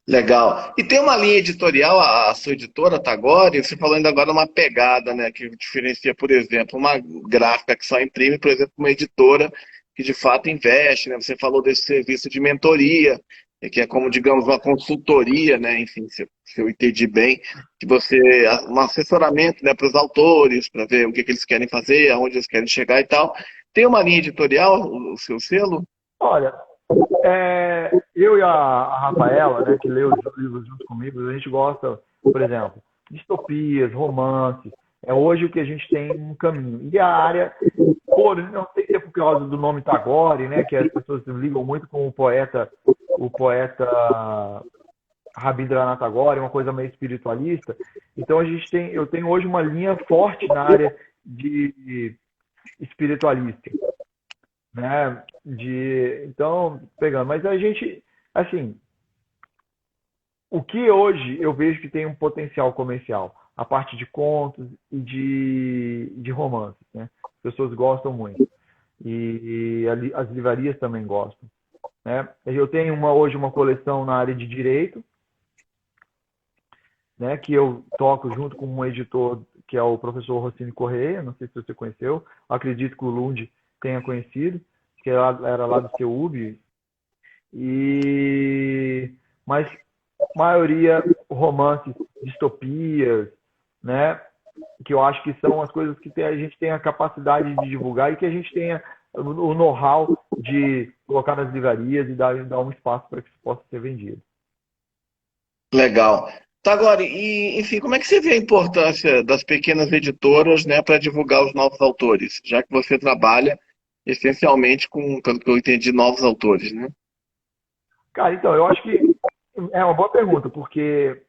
Legal. E tem uma linha editorial, a sua editora, Tagore, você falou ainda agora uma pegada, né, que diferencia, por exemplo, uma gráfica que só imprime, por exemplo, uma editora que de fato investe, né? Você falou desse serviço de mentoria, que é como, digamos, uma consultoria, né? Enfim, se eu entendi bem, que você, um assessoramento, né, para os autores, para ver o que eles querem fazer, aonde eles querem chegar e tal. Tem uma linha editorial, o seu selo? Olha, eu e a Rafaela, né, que lê os livros junto comigo, a gente gosta, por exemplo, distopias, romances. É hoje o que a gente tem um caminho. E a área, não sei se é por causa do nome Tagore, né, que as pessoas ligam muito com o poeta Rabindranath Tagore, uma coisa meio espiritualista. Então eu tenho hoje uma linha forte na área de espiritualista, né? Então, pegando, mas a gente, assim, o que hoje eu vejo que tem um potencial comercial, a parte de contos e de romances, né? As pessoas gostam muito e as livrarias também gostam, né? Eu tenho hoje uma coleção na área de direito, né? Que eu toco junto com um editor que é o professor Rossini Correia, não sei se você conheceu, acredito que o Lund tenha conhecido, que era lá do CEUB, mas maioria romances, distopias, né? Que eu acho que são as coisas que a gente tem a capacidade de divulgar e que a gente tenha o know-how de colocar nas livrarias e dar um espaço para que isso possa ser vendido. Legal. Tá, agora, e, enfim, como é que você vê a importância das pequenas editoras, né, para divulgar os novos autores, já que você trabalha essencialmente com, pelo que eu entendi, novos autores, né? Cara, então, eu acho que é uma boa pergunta, porque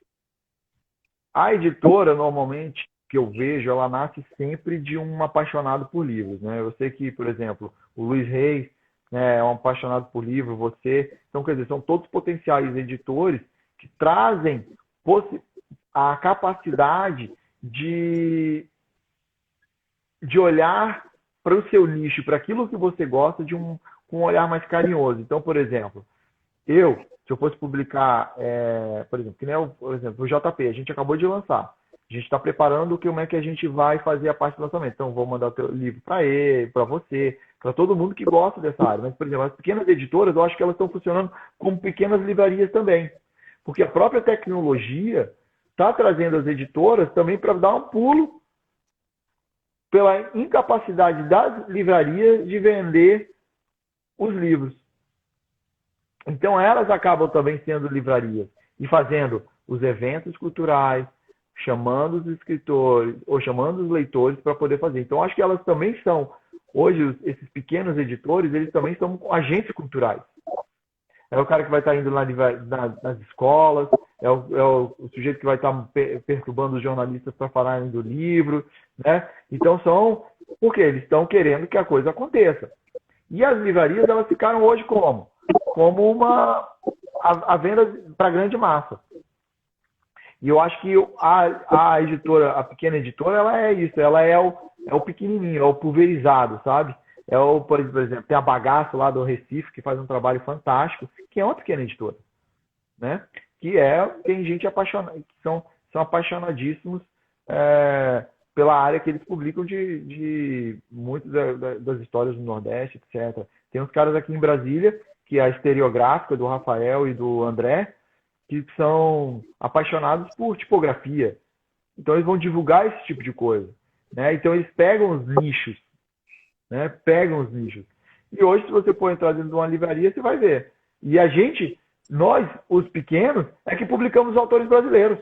a editora, normalmente, que eu vejo, ela nasce sempre de um apaixonado por livros, né? Eu sei que, por exemplo, o Luiz Reis, né, é um apaixonado por livro, você. Então, quer dizer, são todos potenciais editores que trazem a capacidade de, de olhar para o seu nicho, para aquilo que você gosta, com um olhar mais carinhoso. Então, por exemplo, se eu fosse publicar, por exemplo, que nem por exemplo, o JP, a gente acabou de lançar. A gente está preparando como é que a gente vai fazer a parte do lançamento. Então, vou mandar o teu livro para ele, para você, para todo mundo que gosta dessa área. Mas, por exemplo, as pequenas editoras, eu acho que elas estão funcionando como pequenas livrarias também. Porque a própria tecnologia está trazendo as editoras também para dar um pulo pela incapacidade das livrarias de vender os livros. Então, elas acabam também sendo livrarias e fazendo os eventos culturais, chamando os escritores ou chamando os leitores para poder fazer. Então, acho que elas também são, hoje, esses pequenos editores, eles também são agentes culturais. É o cara que vai estar indo lá nas escolas, é o sujeito que vai estar perturbando os jornalistas para falarem do livro, né? Então, porque eles estão querendo que a coisa aconteça. E as livrarias, elas ficaram hoje como? Como a venda para grande massa. E eu acho que a editora, a pequena editora, ela é isso, ela é o pequenininho, é o pulverizado, sabe? Por exemplo, tem a Bagaço lá do Recife, que faz um trabalho fantástico, que é uma pequena editora, né? Tem gente apaixonada, que são apaixonadíssimos pela área que eles publicam de muitas das histórias do Nordeste, etc. Tem uns caras aqui em Brasília, que é a Estereográfica, do Rafael e do André, que são apaixonados por tipografia. Então, eles vão divulgar esse tipo de coisa, né? Então, eles pegam os nichos, né? E hoje, se você for entrar dentro de uma livraria, você vai ver. E nós, os pequenos, é que publicamos autores brasileiros.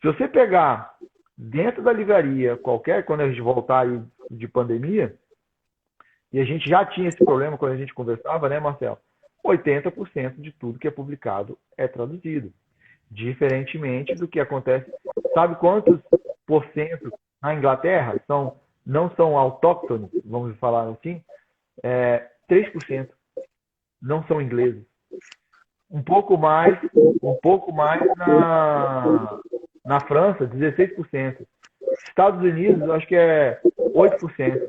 Se você pegar dentro da livraria, quando a gente voltar aí de pandemia, e a gente já tinha esse problema quando a gente conversava, né, Marcelo? 80% de tudo que é publicado é traduzido. Diferentemente do que acontece. Sabe quantos por cento na Inglaterra não são autóctones, vamos falar assim? 3% não são ingleses. Um pouco mais na França, 16%. Estados Unidos, eu acho que é 8%.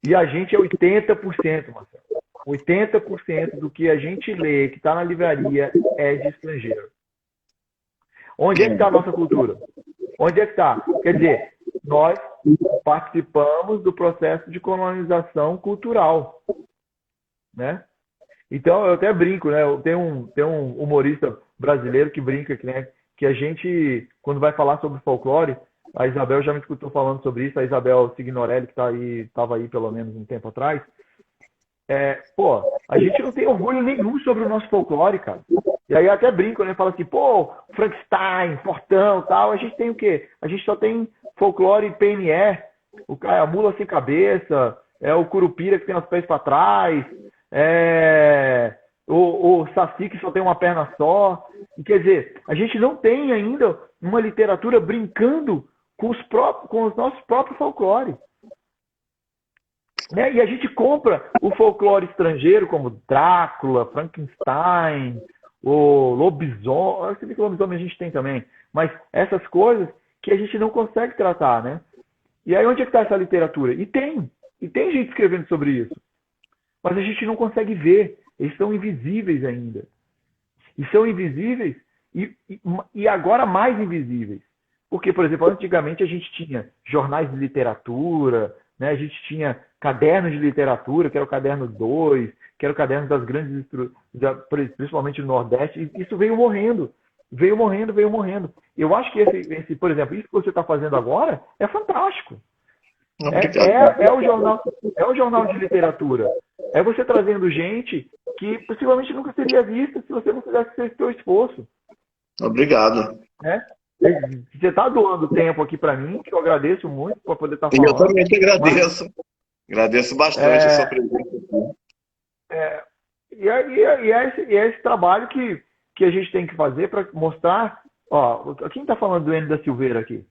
E a gente é 80%, Marcelo. 80% do que a gente lê, que está na livraria, é de estrangeiro. Onde é que está a nossa cultura? Onde é que está? Quer dizer, nós participamos do processo de colonização cultural, né? Então, eu até brinco, né? Tem um humorista brasileiro que brinca que a gente, quando vai falar sobre folclore, a Isabel já me escutou falando sobre isso, a Isabel Signorelli, que estava aí pelo menos um tempo atrás. A gente não tem orgulho nenhum sobre o nosso folclore, cara. E aí eu até brinco, né? Fala assim, Frankenstein, Portão, tal. A gente tem o quê? A gente só tem folclore PNE, a mula sem cabeça, o curupira que tem os pés para trás, o saci que só tem uma perna só. E, quer dizer, a gente não tem ainda uma literatura brincando com os nossos próprios folclore. Né? E a gente compra o folclore estrangeiro, como Drácula, Frankenstein, o lobisomem. Eu sei que lobisomem a gente tem também. Mas essas coisas que a gente não consegue tratar, né? E aí onde é que está essa literatura? E tem gente escrevendo sobre isso. Mas a gente não consegue ver. Eles são invisíveis ainda. E são invisíveis e agora mais invisíveis. Porque, por exemplo, antigamente a gente tinha jornais de literatura, né? A gente tinha cadernos de literatura, que era o caderno 2, que era o caderno das grandes, principalmente no Nordeste, e isso veio morrendo. Veio morrendo. Eu acho que esse, por exemplo, isso que você está fazendo agora é fantástico. É o jornal de literatura. É você trazendo gente que possivelmente nunca seria vista se você não fizesse esse seu esforço. Obrigado. Você está doando tempo aqui para mim, que eu agradeço muito por poder estar falando. Eu também te agradeço. Agradeço bastante a sua presença. E é esse trabalho que a gente tem que fazer para mostrar. Quem está falando do N da Silveira aqui?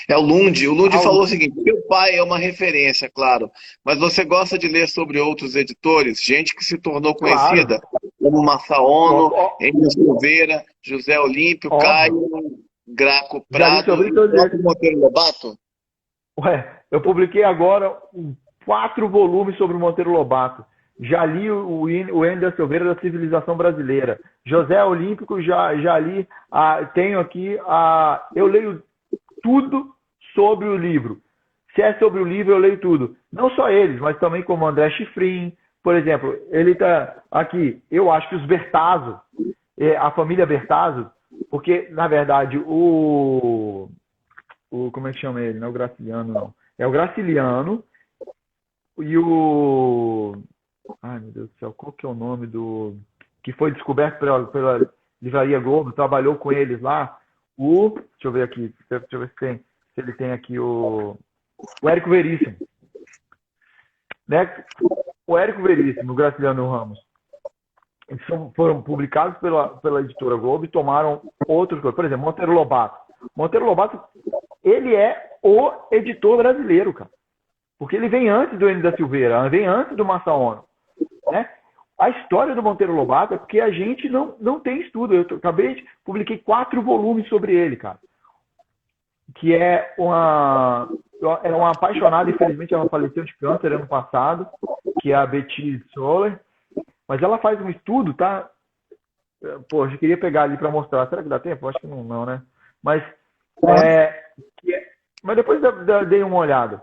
É o Lund. O Lund falou o seguinte: meu pai é uma referência, claro, mas você gosta de ler sobre outros editores, gente que se tornou conhecida, como Massaono, N da Silveira, José Olímpio, Caio. Graco Já li Prado sobre e todos próprio eles. Monteiro Lobato? Ué, eu publiquei agora 4 volumes sobre o Monteiro Lobato. Já li o Hélio da Silveira da Civilização Brasileira. José Olímpico, já li. Tenho aqui. Eu leio tudo sobre o livro. Se é sobre o livro, eu leio tudo. Não só eles, mas também como André Chifrin. Por exemplo, ele está aqui. Eu acho que os Bertazzo, a família Bertazzo, porque, na verdade, como é que chama ele? Não é o Graciliano, não. É o Graciliano e o... Ai, meu Deus do céu, qual que é o nome do... Que foi descoberto pela Livraria Globo, trabalhou com eles lá. Deixa eu ver aqui, deixa eu ver se ele tem aqui o Érico Veríssimo. Né? O Érico Veríssimo, o Graciliano Ramos. Eles foram publicados pela editora Globo e tomaram outros coisas. Por exemplo, Monteiro Lobato. Monteiro Lobato, ele é o editor brasileiro, cara. Porque ele vem antes do Hélio da Silveira, vem antes do Massa Ono. Né? A história do Monteiro Lobato é porque a gente não tem estudo. Eu publiquei 4 volumes sobre ele, cara. Que é era uma apaixonada, infelizmente ela faleceu de câncer ano passado, que é a Betty Soller. Mas ela faz um estudo, tá? Poxa, eu queria pegar ali para mostrar. Será que dá tempo? Acho que não, né? Mas, mas depois dei uma olhada.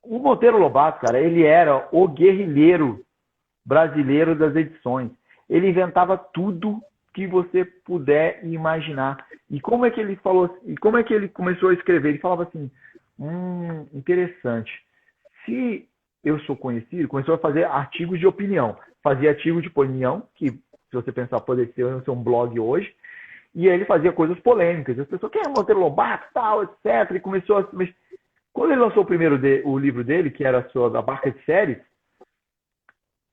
O Monteiro Lobato, cara, ele era o guerrilheiro brasileiro das edições. Ele inventava tudo que você puder imaginar. E como é que ele falou? E como é que ele começou a escrever? Ele falava assim: interessante. Se eu sou conhecido, começou a fazer artigos de opinião. Fazia artigo de opinião, que se você pensar pode ser um blog hoje. E aí ele fazia coisas polêmicas. As pessoas, quem é Monteiro Lobato, tal, etc. E começou a... Quando ele lançou o livro dele, que era a Barca de Séries,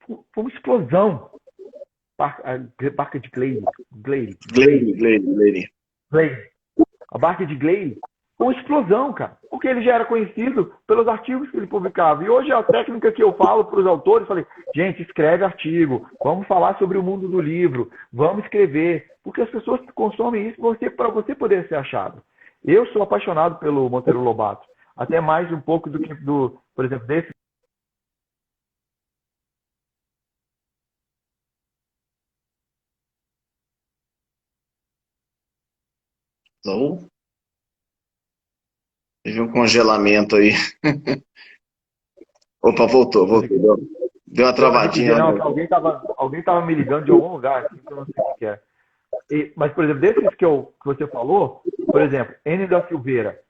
foi uma explosão. Barca de Glade. Glade. A Barca de Glade foi uma explosão, cara. Porque ele já era conhecido pelos artigos que ele publicava. E hoje a técnica que eu falo para os autores, falei, gente, escreve artigo, vamos falar sobre o mundo do livro, vamos escrever. Porque as pessoas consomem isso para você poder ser achado. Eu sou apaixonado pelo Monteiro Lobato. Até mais um pouco do que por exemplo, desse. Então, teve um congelamento aí. Opa, voltou. Deu uma travadinha. Não, alguém tava me ligando de algum lugar, assim, que eu não sei o que é. Mas, por exemplo, desses que você falou, por exemplo, Hélio da Silveira,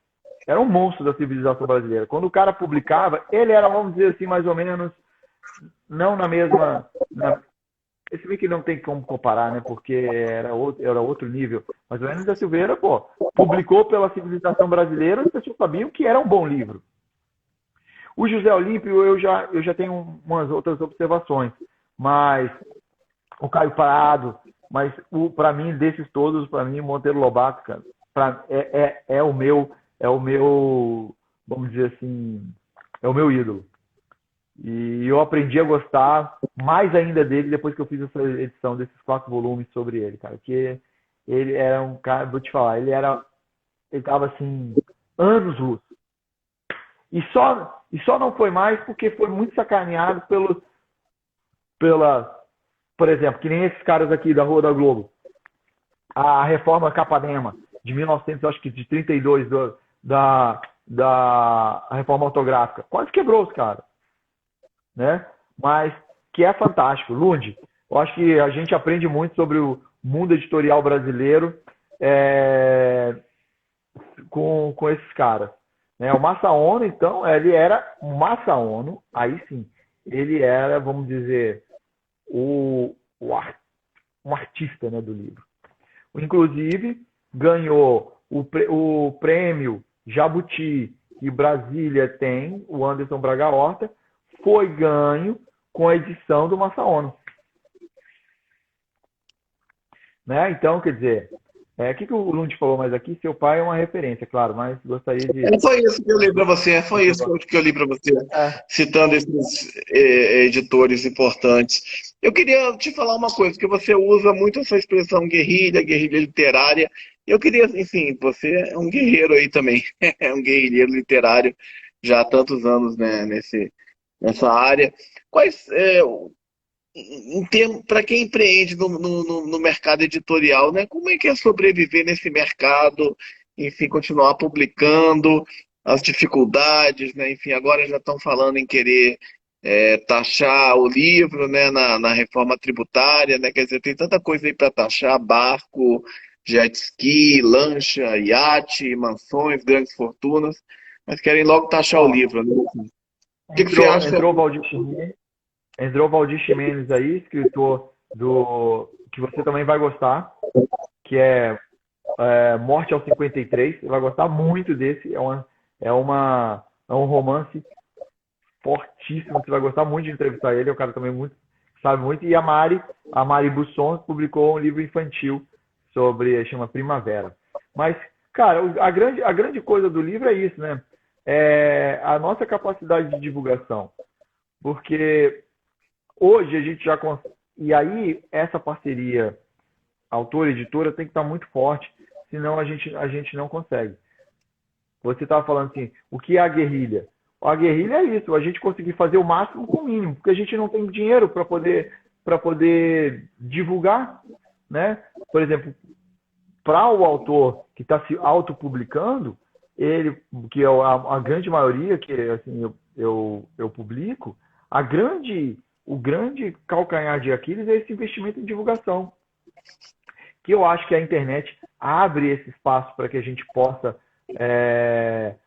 era um monstro da civilização brasileira. Quando o cara publicava, ele era, vamos dizer assim, mais ou menos, não na mesma... Esse meio que não tem como comparar, né? Porque era outro nível. Mas o Hélio da Silveira, publicou pela civilização brasileira, as pessoas sabiam que era um bom livro. O José Olímpio, eu já tenho umas outras observações. Mas o Caio Prado, mas para mim, desses todos, para mim, Monteiro Lobato, cara, é o meu, vamos dizer assim, é o meu ídolo. E eu aprendi a gostar mais ainda dele depois que eu fiz essa edição desses 4 volumes sobre ele, cara. Que ele era um cara, vou te falar, ele tava assim, anos-luz. E só não foi mais porque foi muito sacaneado por exemplo, que nem esses caras aqui da Rua da Globo. A Reforma Capanema, de 1932, da Reforma Ortográfica. Quase quebrou os caras. Né? Mas que é fantástico. Lund, eu acho que a gente aprende muito sobre o mundo editorial brasileiro com esses caras. Né? O Massa Ono, então, ele era um Massa Ono, aí sim, ele era, vamos dizer, um artista, né, do livro. Inclusive, ganhou o prêmio Jabuti que Brasília tem, o Anderson Braga Horta, foi ganho com a edição do Massa Ono. Né? Então, quer dizer, o que o Lund falou mais aqui? Seu pai é uma referência, claro, mas gostaria de... Foi isso que eu li para você, citando esses editores importantes. Eu queria te falar uma coisa, que você usa muito essa expressão guerrilha literária, Eu queria, enfim, você é um guerreiro aí também, é um guerrilheiro literário já há tantos anos, né, nessa área. Quais, em termos, para quem empreende no mercado editorial, né, como é que é sobreviver nesse mercado, enfim, continuar publicando, as dificuldades, né, enfim, agora já estão falando em querer taxar o livro, né, na reforma tributária, né, quer dizer, tem tanta coisa aí para taxar, barco, jet ski, lancha, iate, mansões, grandes fortunas, mas querem logo taxar o Ó, livro, né? O que você entrou, acha? entrou o Valdir Ximenes, entrou o Valdir Ximenes aí, escritor que você também vai gostar, que é Morte aos 53. Você vai gostar muito desse. É um romance fortíssimo. Você vai gostar muito de entrevistar ele. É um cara também muito, sabe muito. E a Mari Busson publicou um livro infantil chama Primavera. Mas, cara, a grande coisa do livro é isso, né? É a nossa capacidade de divulgação. Porque hoje a gente já consegue. E aí, essa parceria autor-editora tem que estar muito forte, senão a gente não consegue. Você estava falando assim, o que é a guerrilha? A guerrilha é isso, a gente conseguir fazer o máximo com o mínimo, porque a gente não tem dinheiro para poder divulgar, né? Por exemplo, para o autor que está se autopublicando, ele, que é a grande maioria que assim, eu publico, o grande calcanhar de Aquiles é esse investimento em divulgação, que eu acho que a internet abre esse espaço para que a gente possa.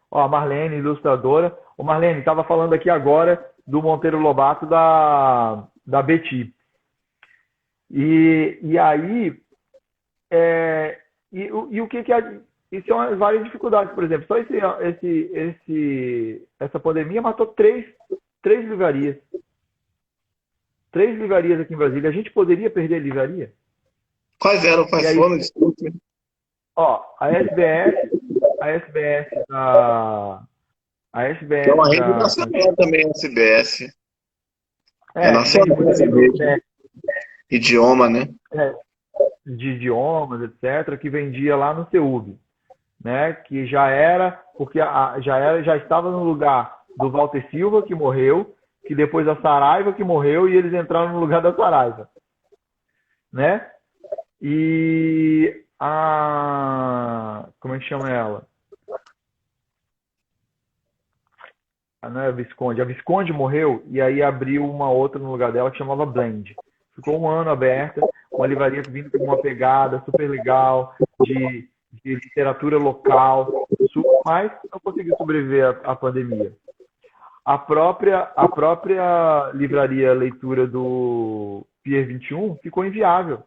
Ó, a Marlene, ilustradora. O Marlene estava falando aqui agora do Monteiro Lobato da Betty. E aí, o que e são várias dificuldades, por exemplo, só essa pandemia matou três livrarias. Três livrarias aqui em Brasília. A gente poderia perder a livraria? Quais eram, E quais aí, foram? Desculpe. ó, a SBS da. A Que é SBS uma rede da. Como é que chama? nacional também, a CBS. É Que vende nacional muito essa livro rede. Idioma, né? é, de idiomas, etc., que vendia lá no CEUB, né? Que já era, porque já estava no lugar do Walter Silva, que morreu, que depois a Saraiva que morreu, e eles entraram no lugar da Saraiva, né? E como é que chama ela? Não é a Visconde. A Visconde morreu e aí abriu uma outra no lugar dela que chamava Blend. Ficou um ano aberta, uma livraria vindo com uma pegada super legal de literatura local, mas não conseguiu sobreviver à pandemia. A própria livraria leitura do Pier 21 ficou inviável,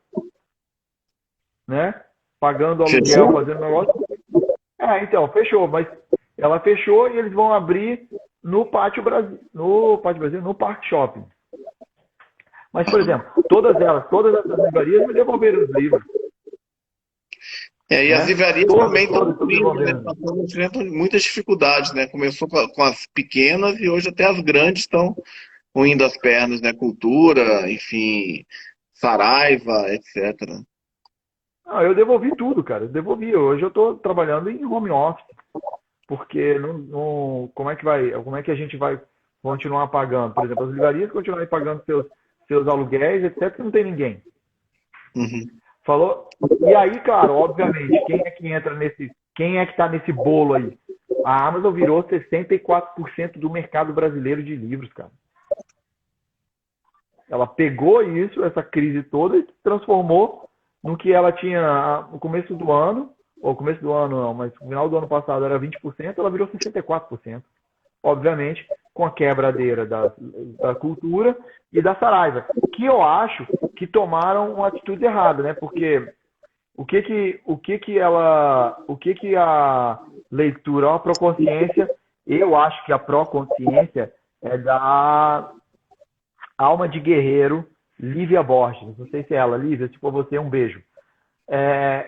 né? Pagando aluguel, Fechou? fazendo negócio. Então, fechou, mas ela fechou e eles vão abrir no Pátio Brasil, no Parque Shopping. Mas, por exemplo, todas essas livrarias me devolveram os livros, E as né? livrarias também estão Todas estão me crise, né? devolvendo. Estão enfrentando muitas dificuldades, né? Começou com as pequenas e hoje até as grandes estão ruindo as pernas, né? Cultura, enfim, Saraiva, etc. Não, eu devolvi tudo, cara. Eu devolvi. Hoje eu estou trabalhando em home office, porque como é que a gente vai continuar pagando? Por exemplo, as livrarias continuarem pagando seus aluguéis, etc., não tem ninguém. Uhum. Falou? E aí, claro, obviamente, quem é que está nesse bolo aí? A Amazon virou 64% do mercado brasileiro de livros, cara. Ela pegou isso, essa crise toda, e transformou no que ela tinha no começo do ano, ou começo do ano não, mas no final do ano passado era 20%, ela virou 64%. Obviamente, com a quebradeira da cultura e da Saraiva, que eu acho que tomaram uma atitude errada, né? Porque o que a leitura, a proconsciência, eu acho que a proconsciência é da Alma de Guerreiro, Lívia Borges. Não sei se é ela, Lívia, se for você, um beijo.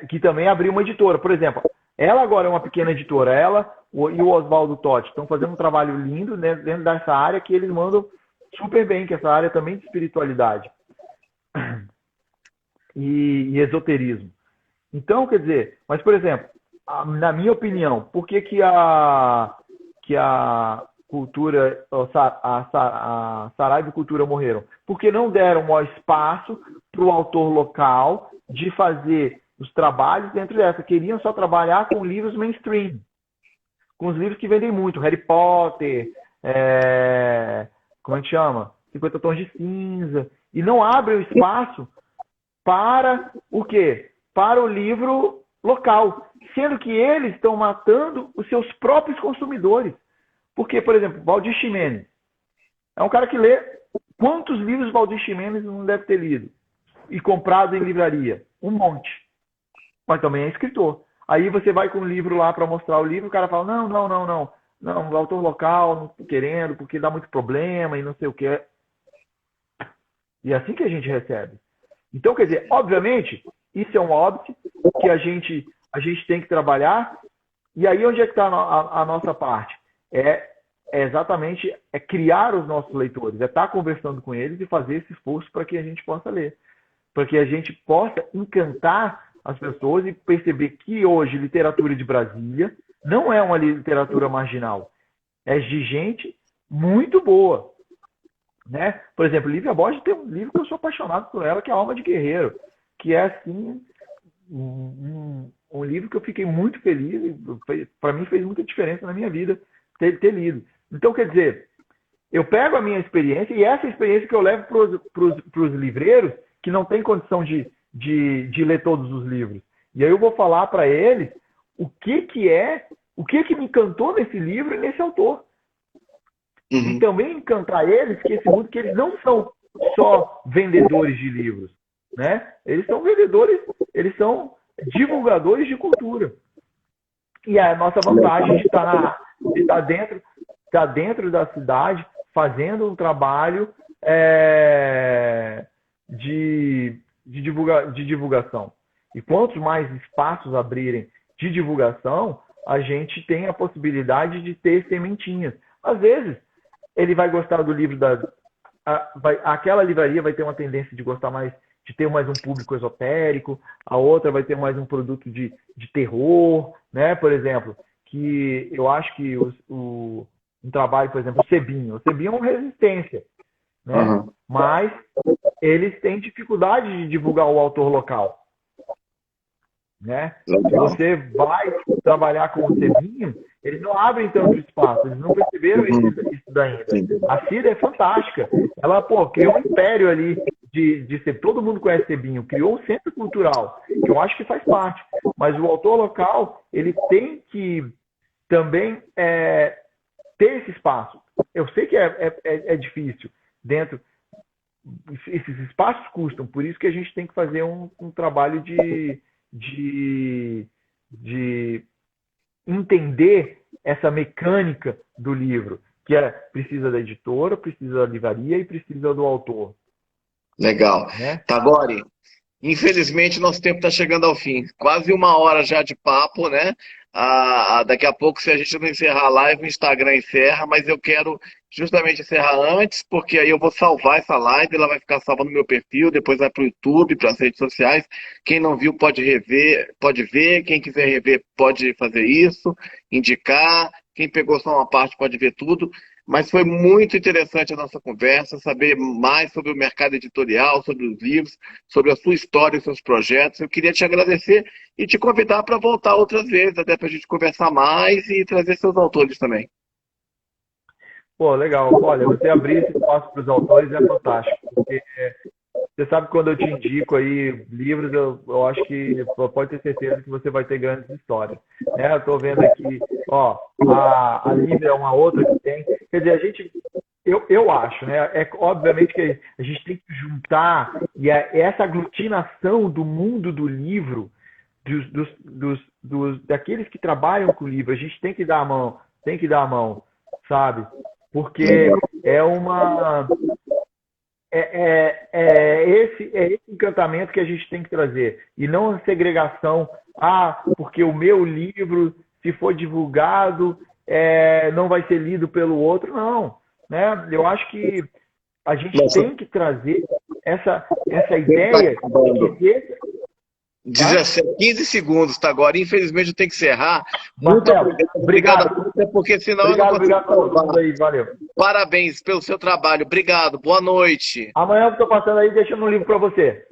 Que também abriu uma editora. Por exemplo, ela agora é uma pequena editora. Ela e o Oswaldo Totti estão fazendo um trabalho lindo, né, dentro dessa área que eles mandam super bem, que essa área também de espiritualidade e esoterismo. Então, quer dizer, mas por exemplo, na minha opinião, por que que a cultura, a Saraiva e Cultura morreram? Porque não deram maior espaço para o autor local de fazer os trabalhos dentro dessa. Queriam só trabalhar com livros mainstream, com os livros que vendem muito, Harry Potter, como é que chama? 50 Tons de Cinza. E não abrem o espaço para o quê? Para o livro local. Sendo que eles estão matando os seus próprios consumidores. Porque, por exemplo, Valdir Ximenes é um cara que lê. Quantos livros Valdir Ximenes não deve ter lido? E comprado em livraria? Um monte. Mas também é escritor. Aí você vai com um livro lá para mostrar o livro, o cara fala, não, não, não, não. Não, o autor local, não estou querendo, porque dá muito problema e não sei o que. E é assim que a gente recebe. Então, quer dizer, obviamente, isso é um óbvio que a gente tem que trabalhar. E aí onde é que está a nossa parte? É exatamente criar os nossos leitores, é estar conversando com eles e fazer esse esforço para que a gente possa ler. Para que a gente possa encantar as pessoas e perceber que hoje literatura de Brasília não é uma literatura marginal. É de gente muito boa. Né? Por exemplo, Lívia Borges tem um livro que eu sou apaixonado por ela, que é Alma de Guerreiro, que é assim um livro que eu fiquei muito feliz, para mim fez muita diferença na minha vida ter lido. Então, quer dizer, eu pego a minha experiência e essa experiência que eu levo para os livreiros que não têm condição de ler todos os livros. E aí eu vou falar para eles o que me encantou nesse livro e nesse autor. E também encantar eles que eles não são só vendedores de livros, né? Eles são vendedores, eles são divulgadores de cultura. E a nossa vantagem de estar dentro da cidade, fazendo um trabalho de divulgação. E quantos mais espaços abrirem de divulgação, a gente tem a possibilidade de ter sementinhas. Às vezes, ele vai gostar do livro aquela livraria vai ter uma tendência de gostar mais, de ter mais um público esotérico, a outra vai ter mais um produto de terror, né? Por exemplo, que eu acho que um trabalho, por exemplo, o Sebinho é uma resistência, né? Mas eles têm dificuldade de divulgar o autor local, né? Se você vai trabalhar com o Sebinho, eles não abrem tanto espaço, eles não perceberam isso ainda. A Cida é fantástica. Ela, criou um império ali de ser. Todo mundo conhece Sebinho, criou um centro cultural, que eu acho que faz parte. Mas o autor local, ele tem que também ter esse espaço. Eu sei que é difícil. Esses espaços custam, por isso que a gente tem que fazer um trabalho de entender essa mecânica do livro, que precisa da editora, precisa da livraria e precisa do autor. Legal. Né? Tagore, infelizmente nosso tempo está chegando ao fim. Quase 1 hora já de papo, né? Daqui a pouco, se a gente não encerrar a live, o Instagram encerra, mas eu quero justamente encerrar antes, porque aí eu vou salvar essa live, ela vai ficar salva no meu perfil, depois vai para o YouTube, para as redes sociais. Quem não viu pode rever, pode ver, quem quiser rever pode fazer isso, indicar, quem pegou só uma parte pode ver tudo. Mas foi muito interessante a nossa conversa, saber mais sobre o mercado editorial, sobre os livros, sobre a sua história e seus projetos. Eu queria te agradecer e te convidar para voltar outras vezes, até para a gente conversar mais e trazer seus autores também. Pô, legal. Olha, você abrir esse espaço para os autores é fantástico, porque você sabe que quando eu te indico aí livros, eu acho que pode ter certeza que você vai ter grandes histórias. Né? Eu estou vendo aqui, a Lívia é uma outra que tem. Quer dizer, eu acho, né? Obviamente que a gente tem que juntar e essa aglutinação do mundo do livro, daqueles que trabalham com o livro, a gente tem que dar a mão, sabe? Porque esse encantamento que a gente tem que trazer. E não a segregação, porque o meu livro, se for divulgado, não vai ser lido pelo outro. Não. Né? Eu acho que a gente tem que trazer essa ideia de que Tá? 17, 15 segundos, tá agora. Infelizmente eu tenho que encerrar. Muito Marcelo, obrigado. obrigado. Obrigado, porque senão eu não Obrigado, consigo obrigado a todo mundo salvar. aí, valeu. Parabéns pelo seu trabalho. Obrigado. Boa noite. Amanhã eu estou passando aí deixando um livro para você.